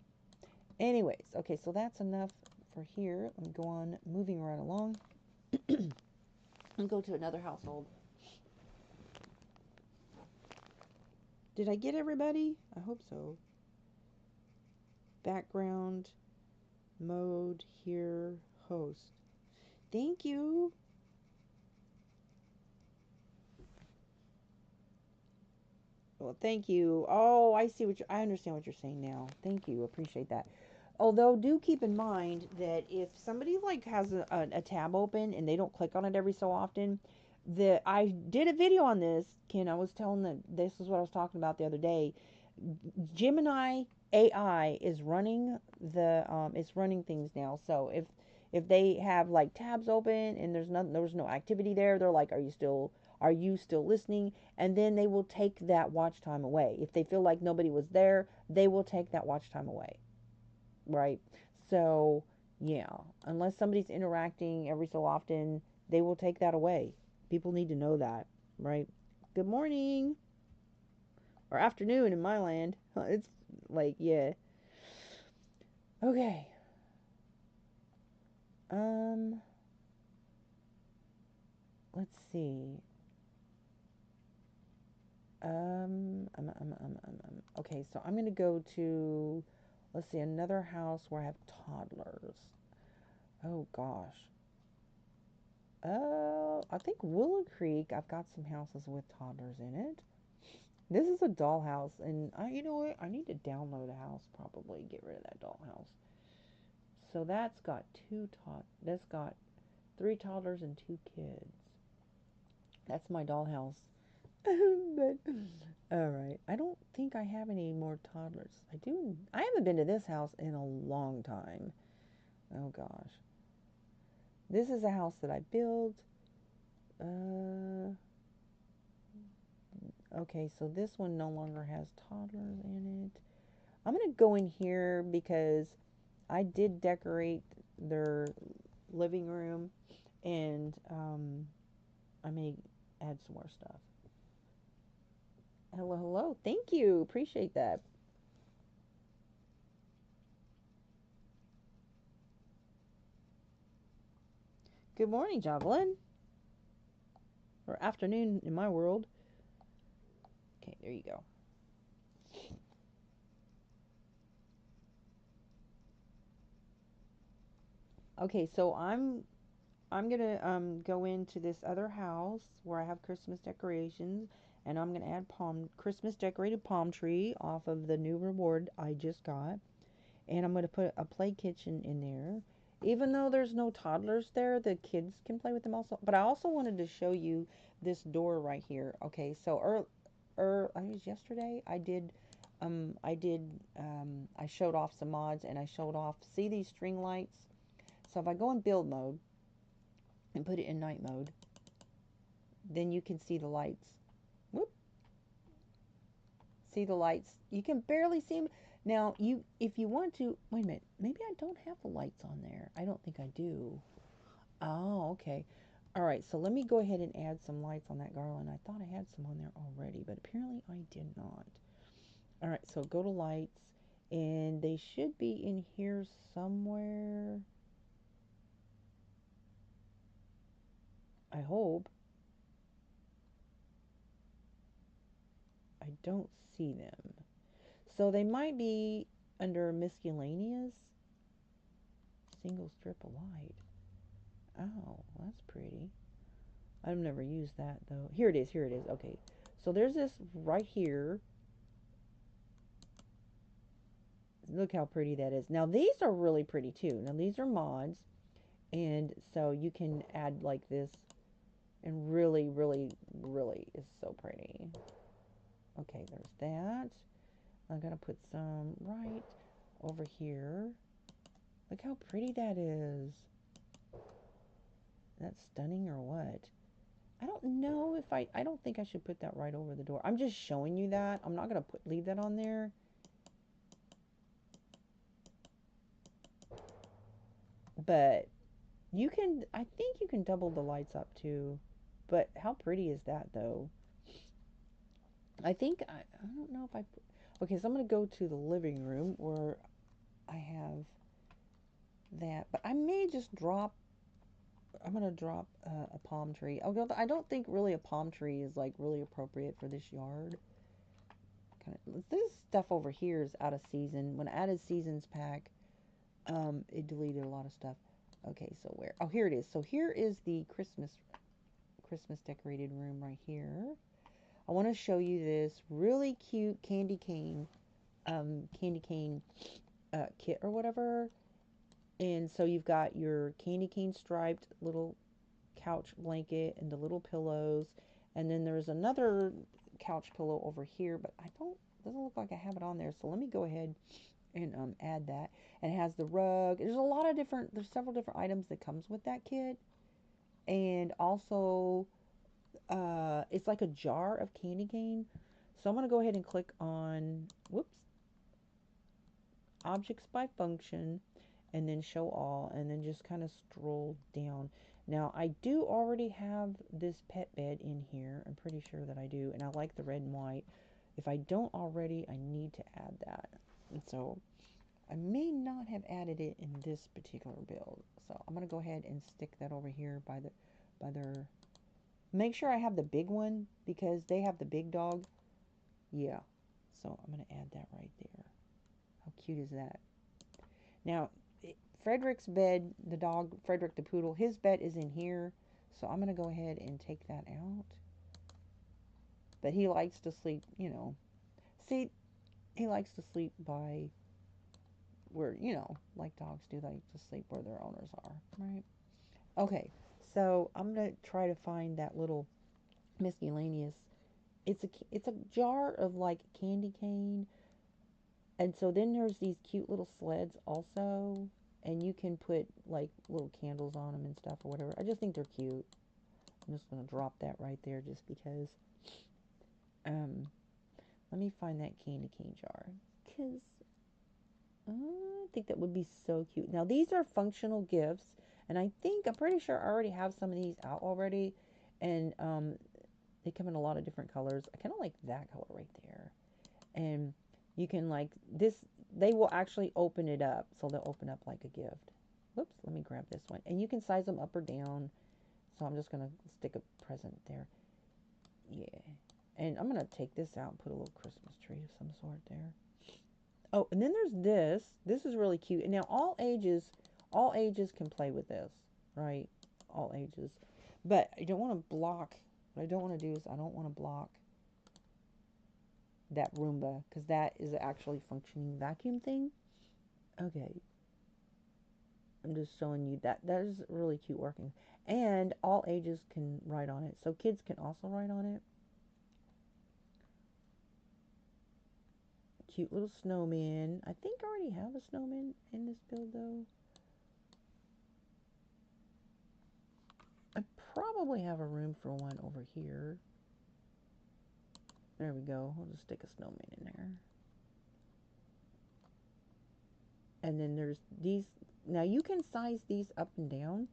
Anyways, okay, so that's enough for here. Let me go on moving right along. And go to another household. Did I get everybody? I hope so. Background, mode, here, host. Thank you. Well, thank you. Oh, I see I understand what you're saying now. Thank you. Appreciate that. Although, do keep in mind that if somebody like has a tab open and they don't click on it every so often, I did a video on this, Ken. I was telling that this is what I was talking about the other day. Gemini AI is running it's running things now. So if they have like tabs open and there was no activity there, they're like, are you still listening? And then they will take that watch time away. If they feel like nobody was there, they will take that watch time away. Right? So, yeah, unless somebody's interacting every so often, they will take that away. People need to know that, right? Good morning or afternoon in my land. It's like, yeah. Okay. Let's see. Okay, so I'm going to go to, let's see, another house where I have toddlers. Oh gosh. I think Willow Creek, I've got some houses with toddlers in it. This is a dollhouse, and you know what? I need to download a house, probably get rid of that dollhouse. So that's got 3 toddlers and 2 kids. That's my dollhouse. But all right, I don't think I have any more toddlers. I haven't been to this house in a long time. Oh gosh. This is a house that I built. Okay, so this one no longer has toddlers in it. I'm going to go in here because I did decorate their living room, and I may add some more stuff. Hello, hello. Thank you. Appreciate that. Good morning, Javelin. Or afternoon in my world. Okay, there you go. Okay, so I'm gonna go into this other house where I have Christmas decorations, and I'm gonna add Christmas decorated palm tree off of the new reward I just got, and I'm gonna put a play kitchen in there. Even though there's no toddlers there, the kids can play with them also. But I also wanted to show you this door right here. Okay, so I think it was yesterday. I showed off some mods, and I showed off. See these string lights? So if I go in build mode and put it in night mode, then you can see the lights. Whoop. See the lights? You can barely see them. Now, if you want to, wait a minute, maybe I don't have the lights on there. I don't think I do. Oh, okay. All right, so let me go ahead and add some lights on that garland. I thought I had some on there already, but apparently I did not. All right, so go to lights, and they should be in here somewhere. I hope. I don't see them. So they might be under miscellaneous. Single strip of light. Oh, that's pretty. I've never used that though. Here it is. Here it is. Okay. So there's this right here. Look how pretty that is. Now these are really pretty too. Now these are mods. And so you can add like this. And really, really, really is so pretty. Okay, there's that. I'm going to put some right over here. Look how pretty that is. That's stunning or what? I don't know if I don't think I should put that right over the door. I'm just showing you that. I'm not going to leave that on there. But I think you can double the lights up too. But how pretty is that though? I don't know if okay, so I'm going to go to the living room where I have that. But I may just I'm going to drop a palm tree. Although I don't think really a palm tree is like really appropriate for this yard. This stuff over here is out of season. When I added seasons pack, it deleted a lot of stuff. Okay, so where? Oh, here it is. So here is the Christmas decorated room right here. I want to show you this really cute candy cane kit or whatever. And so you've got your candy cane striped little couch blanket and the little pillows. And then there's another couch pillow over here, but doesn't look like I have it on there. So let me go ahead and add that. And it has the rug. There's several different items that comes with that kit. And also, it's like a jar of candy cane. So I'm going to go ahead and click on, whoops, objects by function, and then show all, and then just kind of stroll down. Now, I do already have this pet bed in here. I'm pretty sure that I do, and I like the red and white. If I don't already, I need to add that. And so I may not have added it in this particular build. So I'm going to go ahead and stick that over here by their... Make sure I have the big one because they have the big dog. Yeah. So I'm going to add that right there. How cute is that? Now, Frederick's bed, the dog, Frederick the poodle, his bed is in here. So I'm going to go ahead and take that out. But he likes to sleep, you know. See, he likes to sleep by where, you know, like dogs do, they like to sleep where their owners are, right? Okay, so I'm going to try to find that little miscellaneous. It's a jar of like candy cane. And so then there's these cute little sleds also, and you can put like little candles on them and stuff or whatever. I just think they're cute. I'm just gonna drop that right there just because. Um, Let me find that candy cane jar because I think that would be so cute. Now these are functional gifts, and I'm pretty sure I already have some of these out already, and they come in a lot of different colors. I kind of like that color right there. And you can like this, they will actually open it up, so they'll open up like a gift. Whoops, let me grab this one, and you can size them up or down. So I'm just gonna stick a present there. Yeah, and I'm gonna take this out and put a little Christmas tree of some sort there. Oh, and then there's this is really cute. And now all ages can play with this, right? All ages. But I don't want to block, what I don't want to do is I don't want to block that Roomba because that is actually a functioning vacuum thing. Okay, I'm just showing you that. That is really cute working. And all ages can write on it. So kids can also write on it. Cute little snowman. I think I already have a snowman in this build though. I probably have a room for one over here. There we go. I'll just stick a snowman in there. And then there's these. Now you can size these up and down.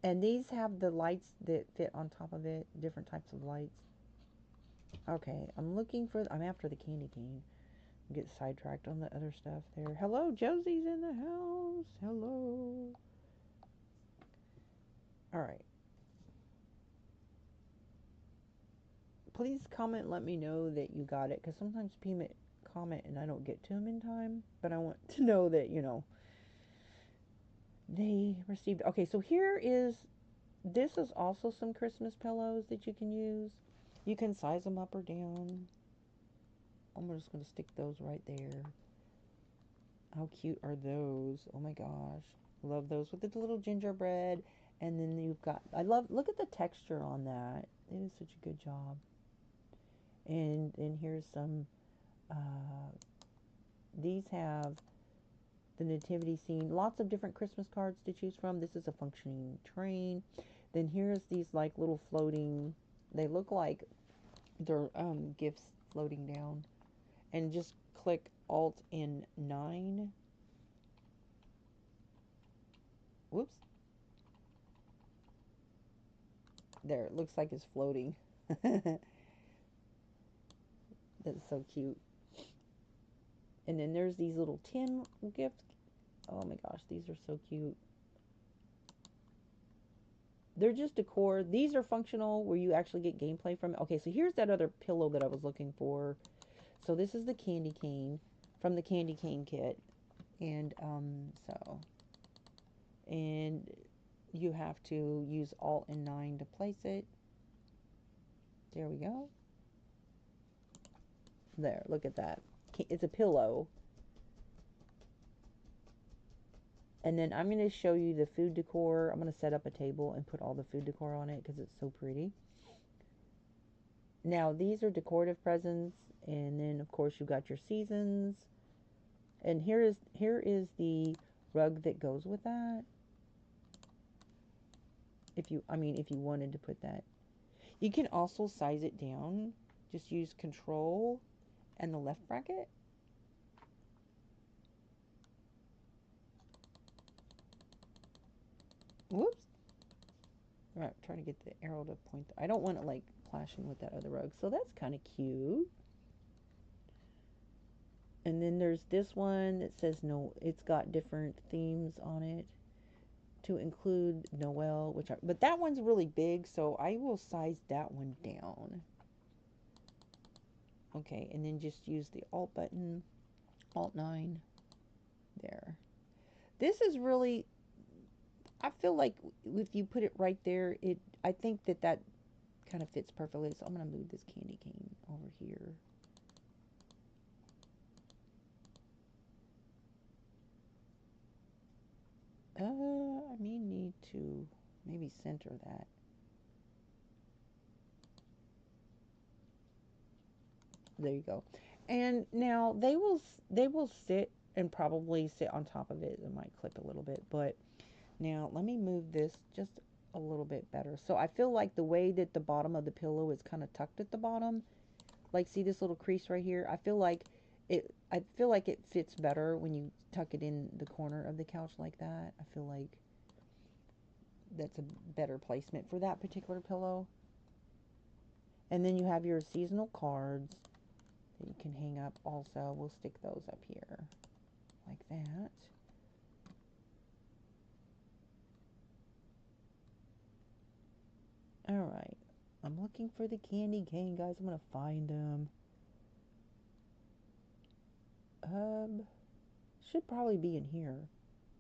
And these have the lights that fit on top of it, different types of lights. Okay, I'm after the candy cane. Get sidetracked on the other stuff there. Hello, Josie's in the house. Hello. All right. Please comment, let me know that you got it, because sometimes people comment and I don't get to them in time, but I want to know that, they received. Okay, so this is also some Christmas pillows that you can use. You can size them up or down. I'm just going to stick those right there. How cute are those? Oh my gosh. Love those with the little gingerbread. And then you've got, look at the texture on that. It is such a good job. And here's some, uh, these have the nativity scene. Lots of different Christmas cards to choose from. This is a functioning train. Then here's these like little floating, they look like they're gifts floating down. And just click Alt in 9. Whoops. There, it looks like it's floating. That's so cute. And then there's these little tin gifts. Oh my gosh, these are so cute. They're just decor. These are functional where you actually get gameplay from it. Okay, so here's that other pillow that I was looking for. So this is the candy cane from the candy cane kit. And and you have to use Alt and 9 to place it. There we go. There, look at that. It's a pillow. And then I'm going to show you the food decor. I'm going to set up a table and put all the food decor on it because it's so pretty. Now, these are decorative presents. And then, of course, you've got your seasons. And here is the rug that goes with that. If you wanted to put that. You can also size it down. Just use Control and the left bracket. Whoops. All right, trying to get the arrow to point. I don't want it like clashing with that other rug. So that's kind of cute. And then there's this one that says no. It's got different themes on it to include Noel, but that one's really big, so I will size that one down. Okay, and then just use the Alt button, Alt 9, there. This is really, I feel like if you put it right there, I think that kind of fits perfectly. So I'm going to move this candy cane over here. I may need to maybe center that. There you go. And now they will sit and probably sit on top of it. It might clip a little bit, but now let me move this just a little bit better. So I feel like the way that the bottom of the pillow is kind of tucked at the bottom, like see this little crease right here? I feel like it fits better when you tuck it in the corner of the couch like that. I feel like that's a better placement for that particular pillow. And then you have your seasonal cards that you can hang up also. We'll stick those up here like that. All right. I'm looking for the candy cane, guys. I'm going to find them. Should probably be in here,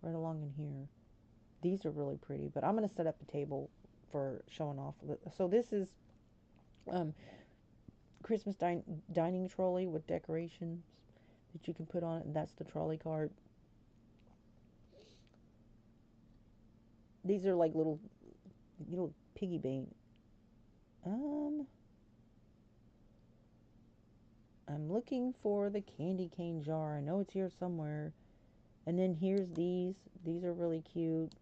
right along in here. These are really pretty, but I'm going to set up a table for showing off. So this is um, Christmas dining trolley with decorations that you can put on it, and that's the trolley cart. These are like little piggy bank. Um, I'm looking for the candy cane jar. I know it's here somewhere. And then here's these. These are really cute.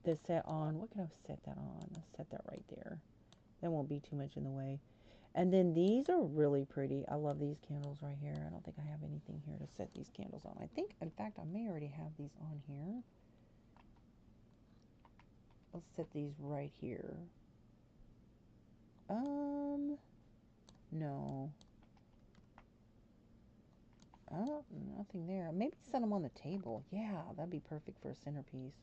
The set on. What can I set that on? Let's set that right there. That won't be too much in the way. And then these are really pretty. I love these candles right here. I don't think I have anything here to set these candles on. I think, in fact, I may already have these on here. Let's set these right here. No. Oh, nothing there. Maybe set them on the table. Yeah, that'd be perfect for a centerpiece.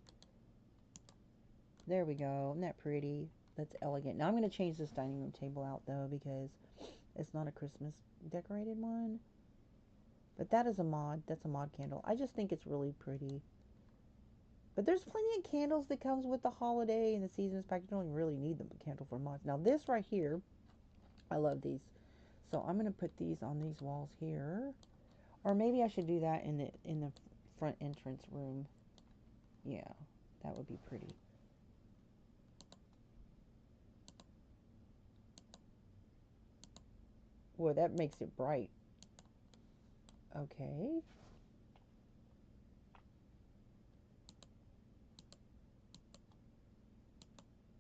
There we go. Isn't that pretty? That's elegant. Now I'm going to change this dining room table out, though, because it's not a Christmas decorated one. But that is a mod. That's a mod candle. I just think it's really pretty. But there's plenty of candles that comes with the holiday and the seasons pack. You don't really need the candle for mods. Now this right here, I love these. So I'm going to put these on these walls here. Or maybe I should do that in the front entrance room. Yeah, that would be pretty. Boy, that makes it bright. Okay.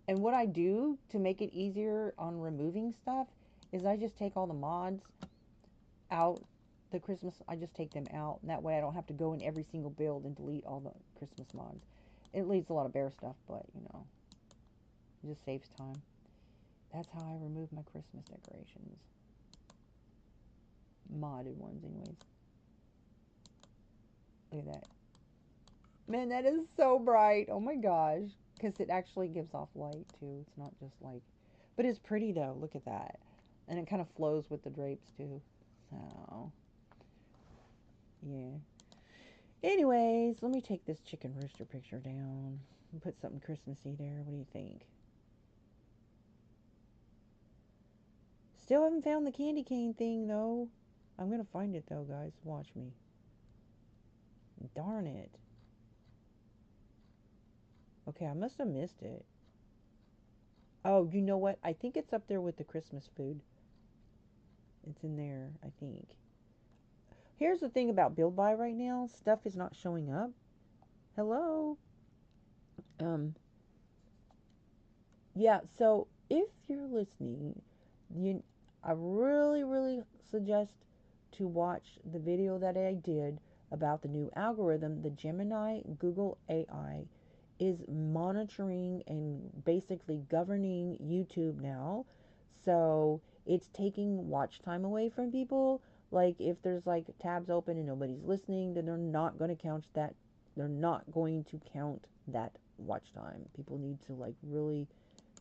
And what I do to make it easier on removing stuff is I just take all the mods out. The Christmas, I just take them out. And that way I don't have to go in every single build and delete all the Christmas mods. It leaves a lot of bare stuff, but, it just saves time. That's how I remove my Christmas decorations. Modded ones, anyways. Look at that. Man, that is so bright. Oh my gosh. Because it actually gives off light, too. It's not just like... But it's pretty, though. Look at that. And it kind of flows with the drapes, too. So... Yeah. Anyways, let me take this chicken rooster picture down and put something Christmassy there. What do you think? Still haven't found the candy cane thing, though. I'm going to find it, though, guys. Watch me. Darn it. Okay, I must have missed it. Oh, you know what? I think it's up there with the Christmas food. It's in there, I think. Here's the thing about Build Buy right now. Stuff is not showing up. Hello? Um, yeah, so if you're listening, I really, really suggest to watch the video that I did about the new algorithm. The Gemini Google AI is monitoring and basically governing YouTube now. So it's taking watch time away from people. Like if there's like tabs open and nobody's listening, then they're not going to count that. They're not going to count that watch time. People need to like really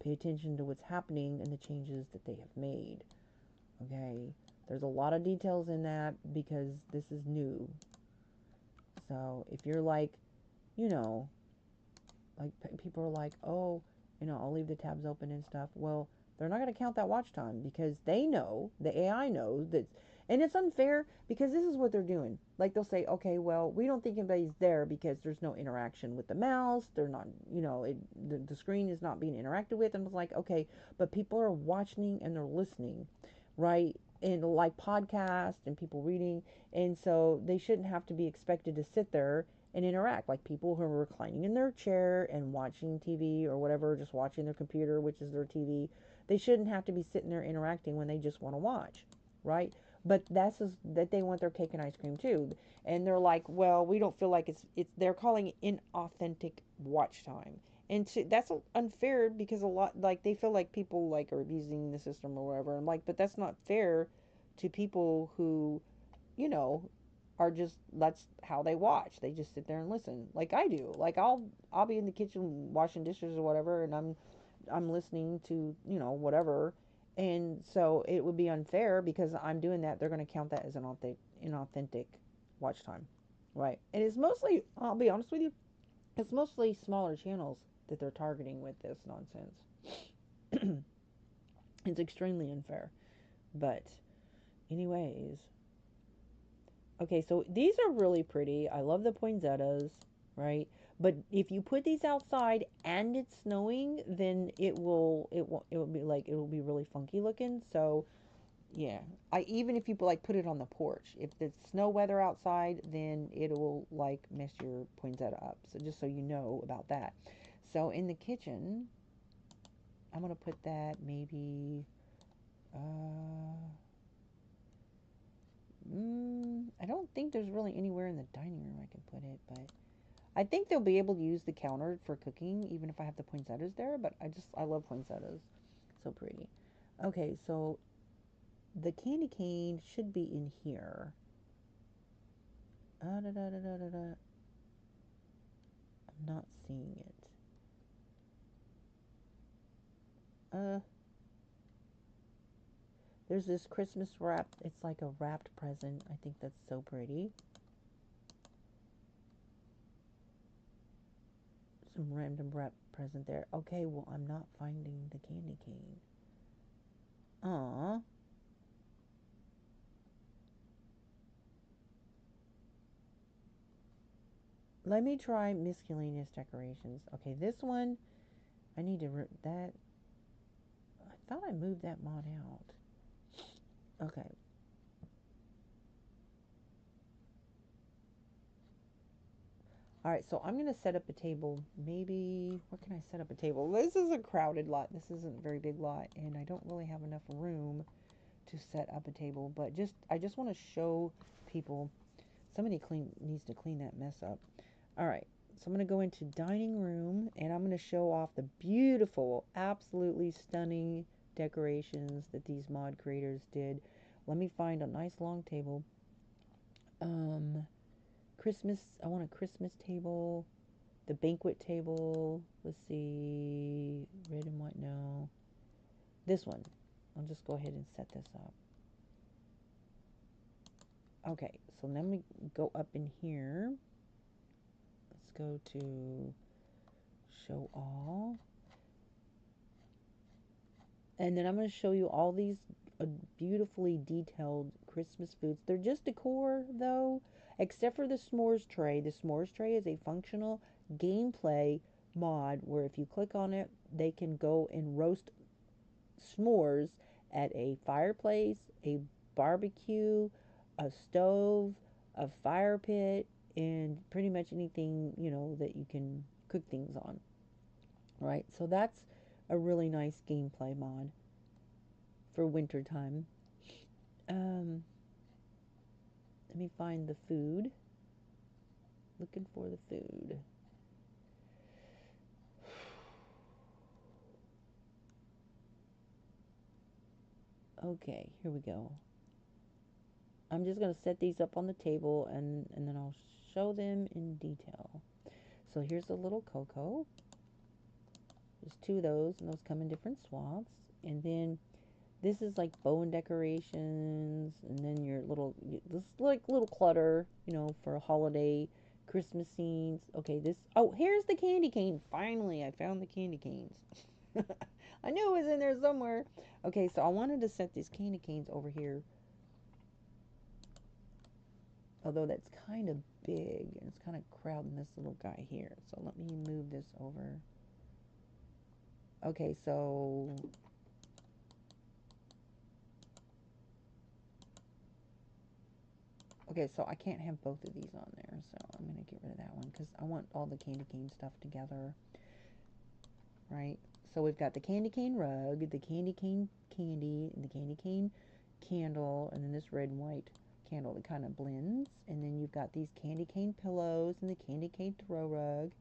Pay attention to what's happening and the changes that they have made. Okay? There's a lot of details in that because this is new. So if you're like, you know, like people are like, oh, I'll leave the tabs open and stuff. Well, they're not going to count that watch time because they know, the AI knows that, and it's unfair because this is what they're doing. Like they'll say, okay, well, we don't think anybody's there because there's no interaction with the mouse. They're not, the screen is not being interacted with. And it's like, okay, but people are watching and they're listening, right? And like podcasts and people reading. And so they shouldn't have to be expected to sit there and interact, like people who are reclining in their chair and watching TV or whatever, just watching their computer, which is their TV. They shouldn't have to be sitting there interacting when they just want to watch, right? But that's just, that they want their cake and ice cream too, and they're like, well, we don't feel like it's. They're calling it inauthentic watch time, and that's unfair because a lot, like, they feel like people like are abusing the system or whatever. I'm like, but that's not fair to people who, you know, are just, that's how they watch. They just sit there and listen, like I do. Like I'll be in the kitchen washing dishes or whatever, and I'm listening to, whatever. And so it would be unfair because I'm doing that. They're going to count that as an inauthentic watch time, right? And it's mostly, I'll be honest with you, it's mostly smaller channels that they're targeting with this nonsense. It's extremely unfair. But anyways, okay, so these are really pretty. I love the poinsettias, right? But if you put these outside and it's snowing, then it will be like, it will be really funky looking. So yeah, I even if you like put it on the porch, if it's snow weather outside, then it will like mess your poinsettia up. So just so you know about that. So in the kitchen, I'm gonna put that maybe. I don't think there's really anywhere in the dining room I can put it, but I think they'll be able to use the counter for cooking, even if I have the poinsettias there. But I love poinsettias, so pretty. Okay, so the candy cane should be in here. Da, da, da, da, da, da. I'm not seeing it. There's this Christmas wrap. It's like a wrapped present. I think that's so pretty. Some random wrap present there. Okay, well, I'm not finding the candy cane. Aw. Let me try miscellaneous decorations. Okay, this one, I need to that. I thought I moved that mod out. Okay. All right, so I'm going to set up a table. Maybe, where can I set up a table? This is a crowded lot. This isn't a very big lot, and I don't really have enough room to set up a table. But I just want to show people. Somebody needs to clean that mess up. All right, so I'm going to go into dining room, and I'm going to show off the beautiful, absolutely stunning decorations that these mod creators did. Let me find a nice long table. Christmas, I want a Christmas table. The banquet table, let's see, red and white, no. This one, I'll just go ahead and set this up. Okay, so let me go up in here. Let's go to show all. And then I'm going to show you all these beautifully detailed Christmas foods. They're just decor, though, except for the s'mores tray. The s'mores tray is a functional gameplay mod where if you click on it, they can go and roast s'mores at a fireplace, a barbecue, a stove, a fire pit, and pretty much anything, that you can cook things on. Right? So that's a really nice gameplay mod for winter time. Let me find the food. Looking for the food. Okay, here we go. I'm just going to set these up on the table and then I'll show them in detail. So here's a little cocoa. There's two of those, and those come in different swaths. And then this is like bow and decorations, and then your little, this is like little clutter, you know, for a holiday, Christmas scenes. Okay, this, oh, here's the candy cane. Finally, I found the candy canes. I knew it was in there somewhere. Okay, so I wanted to set these candy canes over here. Although that's kind of big, and it's kind of crowding this little guy here. So let me move this over. Okay, so okay, so I can't have both of these on there, so I'm going to get rid of that one because I want all the candy cane stuff together, right? So we've got the candy cane rug, the candy cane candy, and the candy cane candle, and then this red and white candle that kind of blends. And then you've got these candy cane pillows and the candy cane throw rug.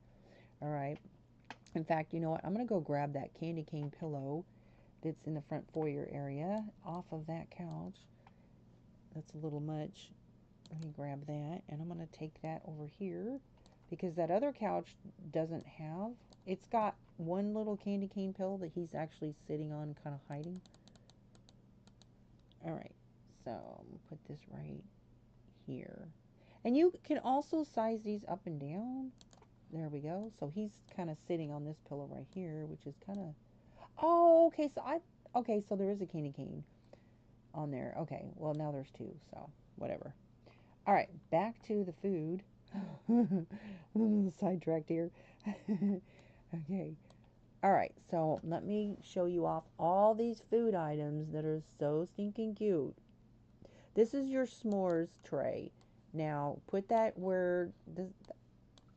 All right. In fact, you know what? I'm going to go grab that candy cane pillow that's in the front foyer area off of that couch. That's a little much. Let me grab that, and I'm going to take that over here because that other couch doesn't have, it's got one little candy cane pillow that he's actually sitting on, kind of hiding. All right, so I'm going to put this right here. And you can also size these up and down. There we go. So he's kind of sitting on this pillow right here, which is kind of, oh, okay, okay, so there is a candy cane on there. Okay, well, now there's two, so whatever. All right, back to the food. Sidetracked here. Okay. All right, so let me show you off all these food items that are so stinking cute. This is your s'mores tray. Now, put that where this,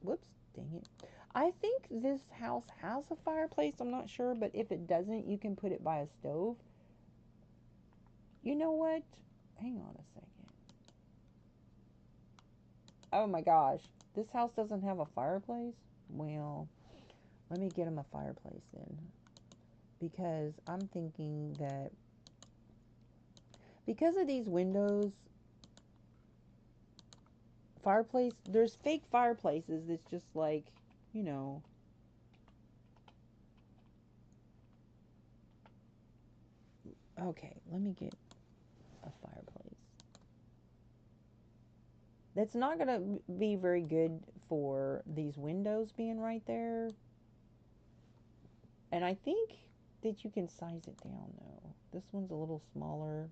whoops, dang it. I think this house has a fireplace. I'm not sure, but if it doesn't, you can put it by a stove. You know what? Hang on a second. Oh my gosh, this house doesn't have a fireplace? Well, let me get him a fireplace then. Because I'm thinking that because of these windows, fireplace, there's fake fireplaces that's just like, you know. Okay, let me get a fireplace. That's not going to be very good for these windows being right there. And I think that you can size it down though. This one's a little smaller.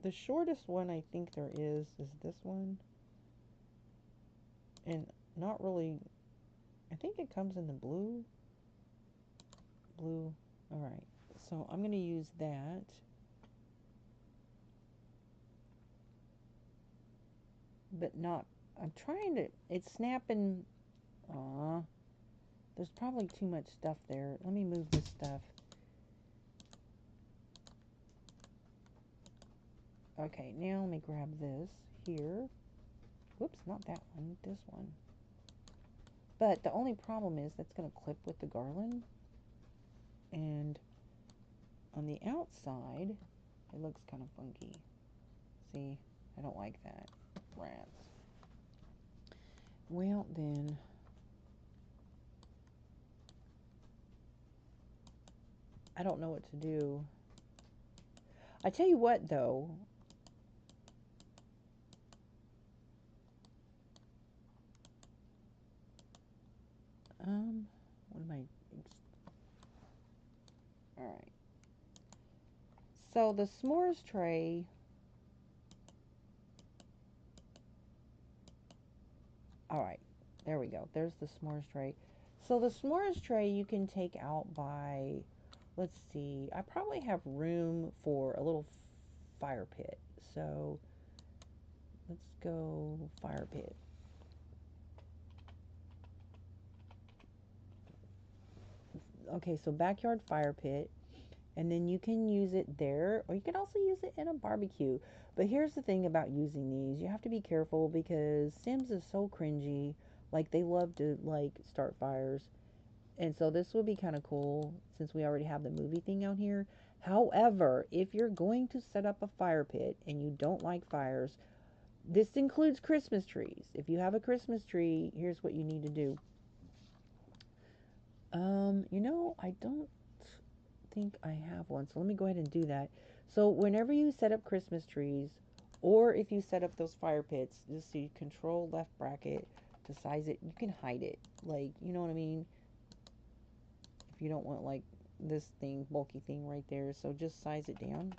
The shortest one I think there is this one. And not really, I think it comes in the blue. Blue, all right. So I'm going to use that. But not, I'm trying to, it's snapping. Aw, there's probably too much stuff there. Let me move this stuff. Okay, now let me grab this here. Whoops, not that one, this one. But the only problem is that's going to clip with the garland. And on the outside, it looks kind of funky. See, I don't like that. Rats. Well, then, I don't know what to do. I tell you what, though. What am I? All right. So the s'mores tray. All right. There we go. There's the s'mores tray. So the s'mores tray you can take out by, let's see, I probably have room for a little fire pit. So let's go fire pit. Okay, so backyard fire pit. And then you can use it there, or you can also use it in a barbecue. But here's the thing about using these. You have to be careful because Sims is so cringy. Like, they love to, like, start fires. And so this would be kind of cool since we already have the movie thing out here. However, if you're going to set up a fire pit and you don't like fires, this includes Christmas trees. If you have a Christmas tree, here's what you need to do. I don't think I have one, so let me go ahead and do that. So whenever you set up Christmas trees, or if you set up those fire pits, just see control left bracket to size it. You can hide it, like, you know what I mean? If you don't want like this thing, bulky thing right there, so just size it down.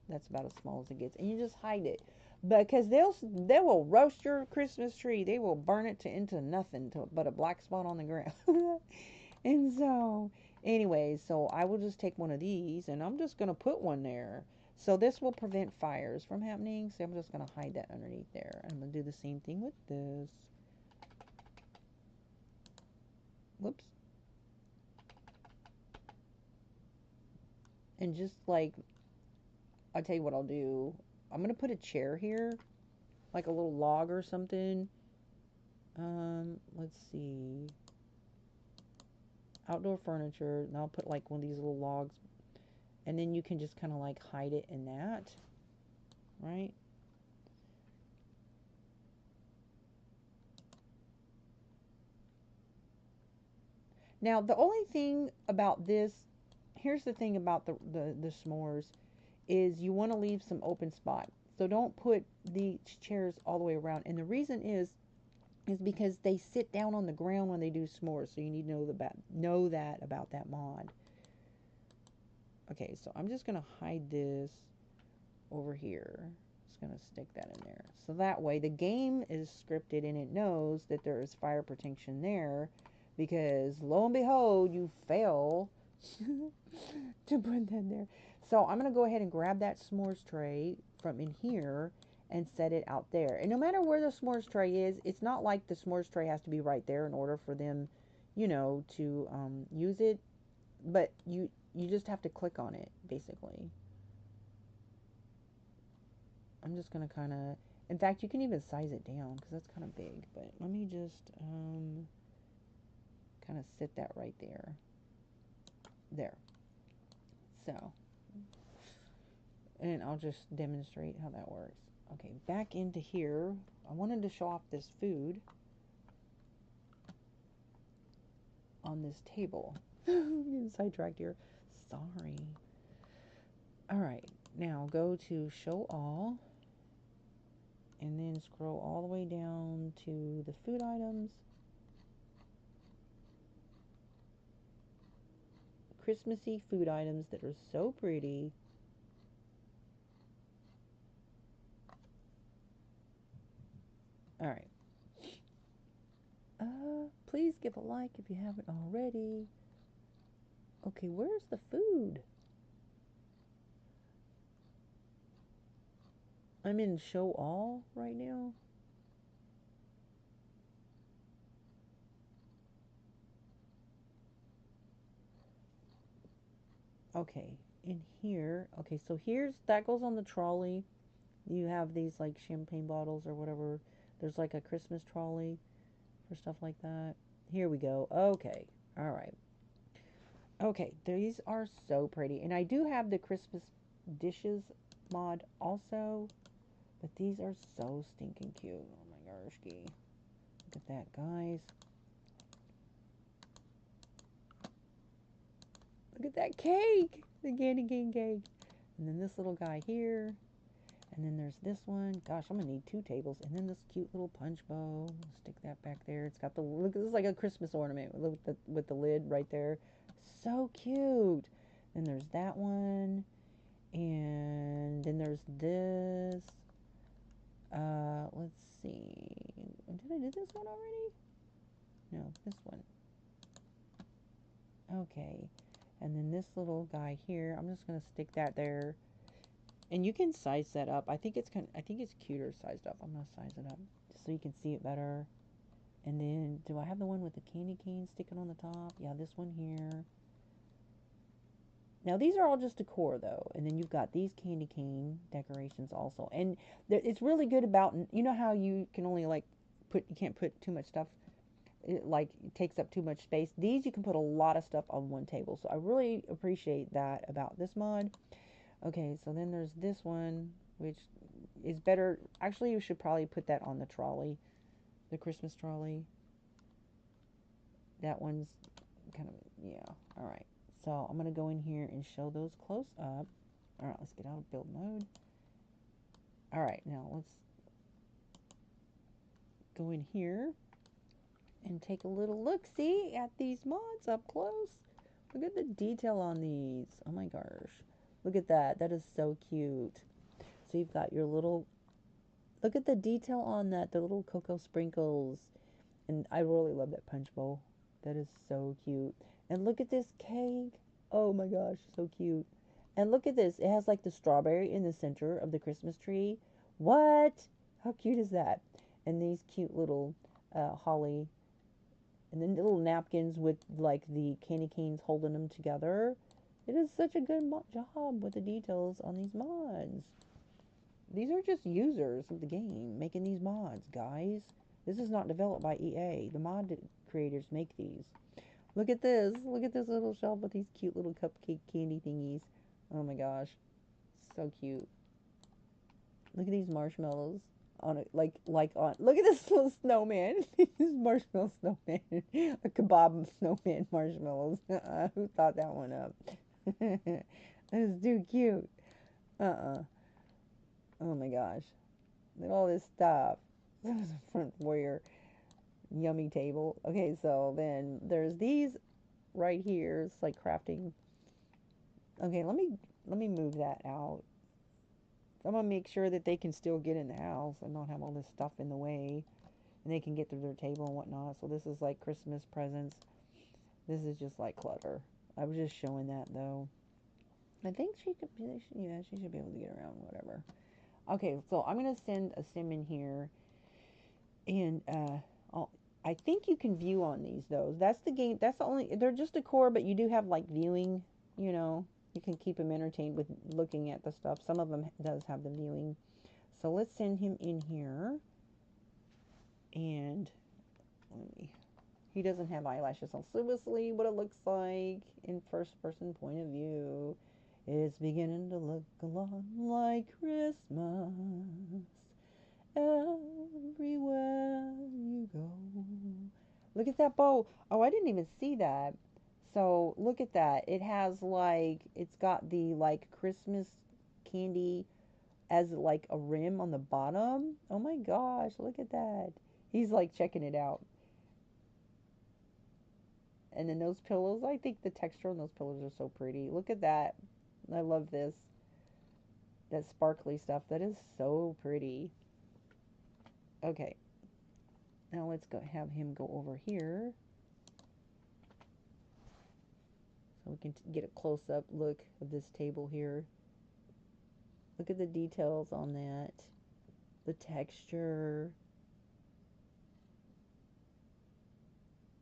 That's about as small as it gets, and you just hide it because they will roast your Christmas tree. They will burn it into nothing but a black spot on the ground. And so, anyways, so I will just take one of these and I'm just gonna put one there. So this will prevent fires from happening. So I'm just gonna hide that underneath there. I'm gonna do the same thing with this. Whoops. And just like, I'll tell you what I'll do. I'm gonna put a chair here, like a little log or something. Let's see. Outdoor furniture, and I'll put like one of these little logs, and then you can just kind of like hide it in that, right? Now the only thing about this, here's the thing about the s'mores, is you want to leave some open spot. So don't put the chairs all the way around, and the reason is because they sit down on the ground when they do s'mores. So you need to know that about that mod. Okay, so I'm just gonna hide this over here. Just gonna stick that in there. So that way the game is scripted and it knows that there is fire protection there, because lo and behold, you fail to put that there. So I'm gonna go ahead and grab that s'mores tray from in here and set it out there. And no matter where the s'mores tray is, it's not like the s'mores tray has to be right there in order for them, to use it. But you just have to click on it, basically. I'm just going to kind of, in fact, you can even size it down because that's kind of big. But let me just kind of sit that right there. There. So, and I'll just demonstrate how that works. Okay, back into here. I wanted to show off this food on this table. Getting sidetracked here. Sorry. All right, now go to show all, and then scroll all the way down to the food items. Christmassy food items that are so pretty. All right. Please give a like if you haven't already. Okay, where's the food? I'm in show all right now. Okay, in here. Okay, so that goes on the trolley. You have these like champagne bottles or whatever. There's like a Christmas trolley for stuff like that. Here we go. Okay. All right. Okay, these are so pretty. And I do have the Christmas dishes mod also, but these are so stinking cute. Oh my gosh, look at that, guys. Look at that cake, the candy cane cake. And then this little guy here. And then there's this one. Gosh, I'm gonna need 2 tables. And then this cute little punch bowl. Stick that back there. It's got look. This is like a Christmas ornament with the lid right there. So cute. Then there's that one, and then there's this. Let's see. Did I do this one already? No, this one. Okay. And then this little guy here. I'm just gonna stick that there. And you can size that up. I think it's cuter sized up. I'm gonna size it up just so you can see it better. And then, do I have the one with the candy cane sticking on the top? Yeah, this one here. Now these are all just decor though, and then you've got these candy cane decorations also. And it's really good about, how you can only you can't put too much stuff. It takes up too much space. These you can put a lot of stuff on one table. So I really appreciate that about this mod. Okay, so then there's this one, which is better. Actually, you should probably put that on the trolley, the Christmas trolley. That one's kind of, yeah. All right. So I'm going to go in here and show those close up. All right, let's get out of build mode. All right, now let's go in here and take a little look-see at these mods up close. Look at the detail on these. Oh my gosh. Look at that. That is so cute. So you've got your little, look at the detail on that, the little cocoa sprinkles. And I really love that punch bowl. That is so cute. And look at this cake. Oh my gosh, so cute. And look at this. It has like the strawberry in the center of the Christmas tree. What? How cute is that? And these cute little holly. And then the little napkins with like the candy canes holding them together. It is such a good job with the details on these mods. These are just users of the game making these mods, guys. This is not developed by EA. The mod creators make these. Look at this. Look at this little shelf with these cute little cupcake candy thingies. Oh my gosh. So cute. Look at these marshmallows on it, like on. Look at this little snowman. This marshmallow snowman, a kebab snowman marshmallows. Who thought that one up? That is too cute. Oh my gosh. Look at all this stuff. This is a front foyer yummy table. Okay, so then there's these right here. It's like crafting. Okay, let me move that out. I'm gonna make sure that they can still get in the house and not have all this stuff in the way, and they can get through their table and whatnot. So this is like Christmas presents. This is just like clutter. I was just showing that though. I think she could, yeah, she should be able to get around whatever. Okay, so I'm gonna send a sim in here, and I think you can view on these though. That's the game. That's the only. They're just a core, but you do have like viewing. You know, you can keep them entertained with looking at the stuff. Some of them does have the viewing. So let's send him in here. And he doesn't have eyelashes on. So we'll see what it looks like in first person point of view. It's beginning to look a lot like Christmas everywhere you go. Look at that bow. Oh, I didn't even see that. So look at that. It has like, it's got the like Christmas candy as like a rim on the bottom. Oh my gosh, look at that. He's like checking it out. And then those pillows, I think the texture on those pillows are so pretty. Look at that. I love this. That sparkly stuff. That is so pretty. Okay. Now let's go have him go over here. So we can get a close-up look of this table here. Look at the details on that. The texture.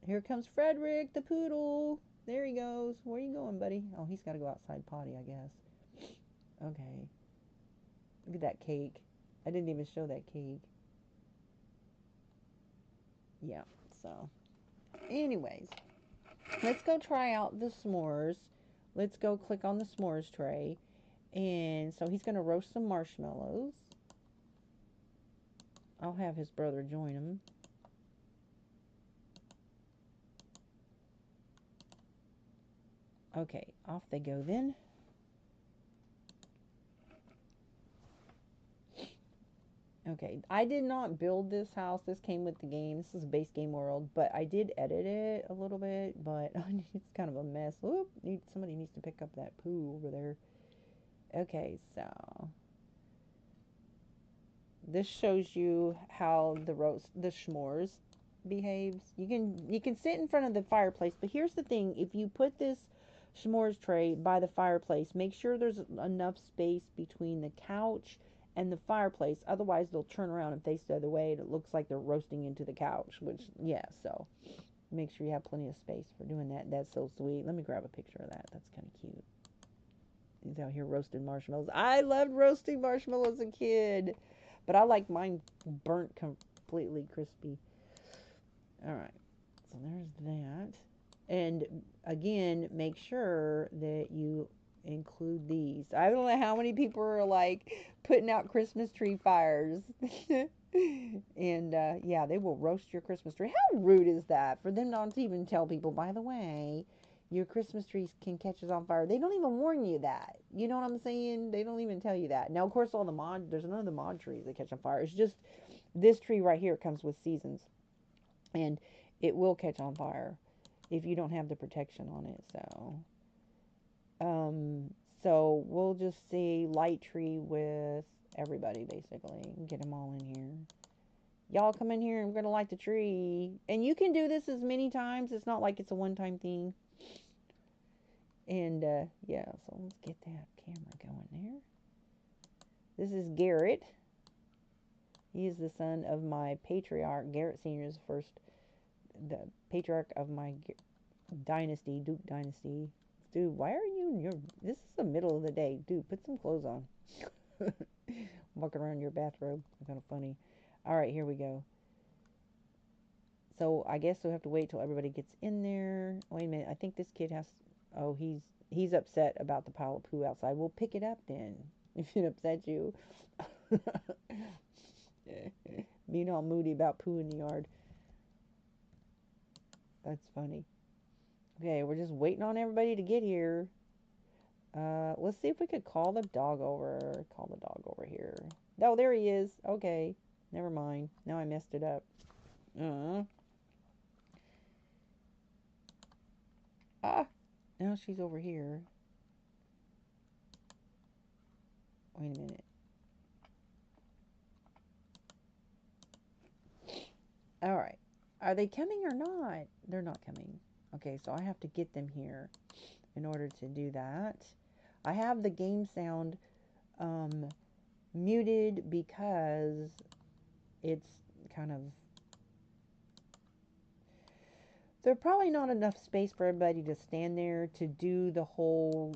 Here comes Frederick, the poodle. There he goes. Where are you going, buddy? Oh, he's got to go outside potty, I guess. Okay. Look at that cake. I didn't even show that cake. Yeah, so. Anyways, let's go try out the s'mores. Let's go click on the s'mores tray. And so he's going to roast some marshmallows. I'll have his brother join him. Okay, off they go then. Okay, I did not build this house. This came with the game. This is a base game world, but I did edit it a little bit, but it's kind of a mess. Whoop, somebody needs to pick up that poo over there. Okay, so this shows you how the s'mores behaves. You can sit in front of the fireplace, but here's the thing: if you put this s'mores tray by the fireplace, make sure there's enough space between the couch and the fireplace. Otherwise, they'll turn around and face the other way, and it looks like they're roasting into the couch. Which, yeah, so make sure you have plenty of space for doing that. That's so sweet. Let me grab a picture of that. That's kind of cute. He's out here roasting marshmallows. I loved roasting marshmallows as a kid, but I like mine burnt completely crispy. All right, so there's that. And again, make sure that you include these. I don't know how many people are like putting out Christmas tree fires. And yeah, they will roast your Christmas tree. How rude is that for them not to even tell people, by the way, your Christmas trees can catch us on fire? They don't even warn you that. You know what I'm saying? They don't even tell you that. Now, of course, there's none of the mod trees that catch on fire. It's just this tree right here comes with seasons, and it will catch on fire if you don't have the protection on it. Um, so we'll just see light tree with everybody basically. Get them all in here. Y'all come in here and we're gonna light the tree. And you can do this as many times. It's not like it's a one-time thing. And yeah, so let's get that camera going there. This is Garrett. He is the son of my patriarch. Garrett Sr. is the patriarch of my dynasty, Duke dynasty. Dude, why are you in your... This is the middle of the day. Dude, put some clothes on. Walking around your bathrobe. Kind of funny. All right, here we go. So I guess we'll have to wait till everybody gets in there. Wait a minute. I think this kid has... Oh, he's upset about the pile of poo outside. We'll pick it up then, if it upsets you. Being all moody about poo in the yard. That's funny. Okay, we're just waiting on everybody to get here. Let's see if we could call the dog over. Call the dog over here. Oh, there he is. Okay. Never mind. Now I messed it up. Ah. Now she's over here. Wait a minute. All right. Are they coming or not? They're not coming. Okay, so I have to get them here in order to do that. I have the game sound muted because it's kind of... There's probably not enough space for everybody to stand there to do the whole,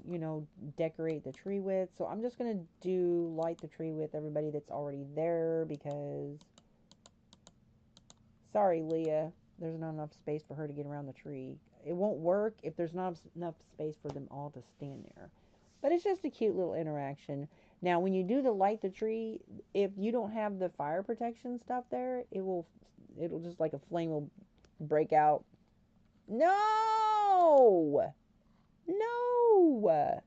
decorate the tree with. So I'm just going to light the tree with everybody that's already there because... Sorry, Leah. There's not enough space for her to get around the tree. It won't work if there's not enough space for them all to stand there. But it's just a cute little interaction. Now, when you do the light the tree, if you don't have the fire protection stuff there, it'll just like a flame will break out. No! No!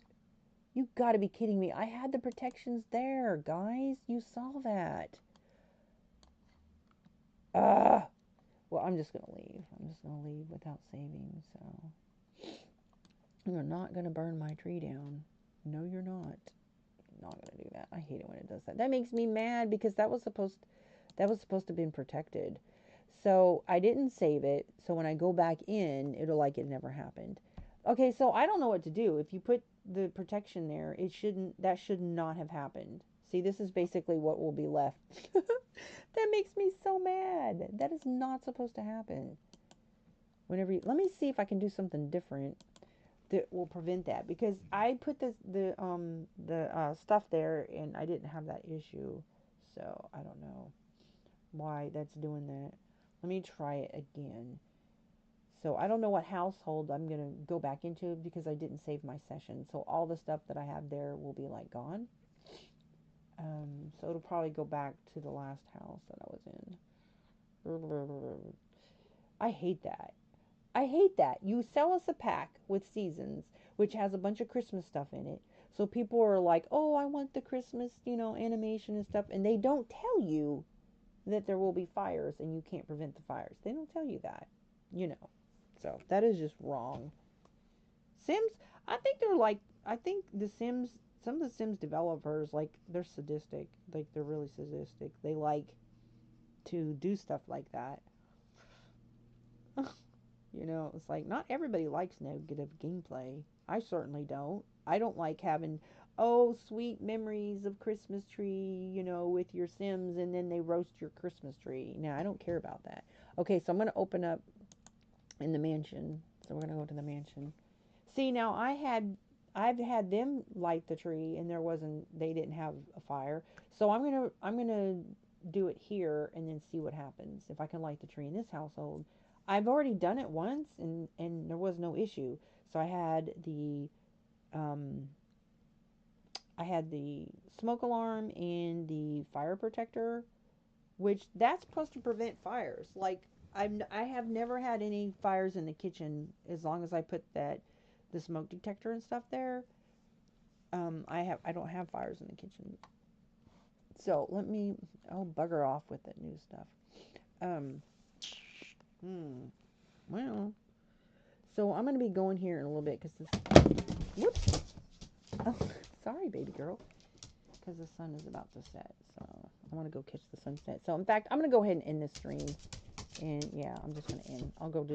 You gotta be kidding me. I had the protections there, guys. You saw that. Well, I'm just gonna leave. I'm just gonna leave without saving, so... You're not gonna burn my tree down. No, you're not. Not gonna do that. I hate it when it does that. That makes me mad because that was supposed to have been protected. So I didn't save it. So when I go back in, it'll like it never happened. Okay, so I don't know what to do. If you put the protection there, that should not have happened. See, this is basically what will be left. That makes me so mad. That is not supposed to happen. Let me see if I can do something different that will prevent that, because I put the stuff there and I didn't have that issue. So I don't know why that's doing that. Let me try it again. So I don't know what household I'm going to go back into because I didn't save my session. So all the stuff that I have there will be like gone. So it'll probably go back to the last house that I was in. I hate that. I hate that. You sell us a pack with seasons, which has a bunch of Christmas stuff in it. So people are like, oh, I want the Christmas, animation and stuff. And they don't tell you that there will be fires and you can't prevent the fires. They don't tell you that, So that is just wrong. Sims, I think the Sims, some of the Sims developers, like, they're sadistic. Like, they're really sadistic. They like to do stuff like that. It's like not everybody likes negative gameplay. I certainly don't. I don't like having, oh, sweet memories of Christmas tree, with your Sims, and then they roast your Christmas tree. No, I don't care about that. Okay, so I'm going to open up in the mansion. So we're going to go to the mansion. See, now I've had them light the tree and they didn't have a fire. So I'm going to do it here and then see what happens if I can light the tree in this household. I've already done it once and there was no issue. So I had the I had the smoke alarm and the fire protector, which that's supposed to prevent fires. Like I have never had any fires in the kitchen as long as I put the smoke detector and stuff there. I don't have fires in the kitchen. So let me bugger off with that new stuff. Um, well, so I'm gonna be going here in a little bit because this. Whoops. Oh, sorry, baby girl. Because the sun is about to set, so I want to go catch the sunset. So in fact, I'm gonna go ahead and end this stream. And yeah, I'm just gonna end. I'll go do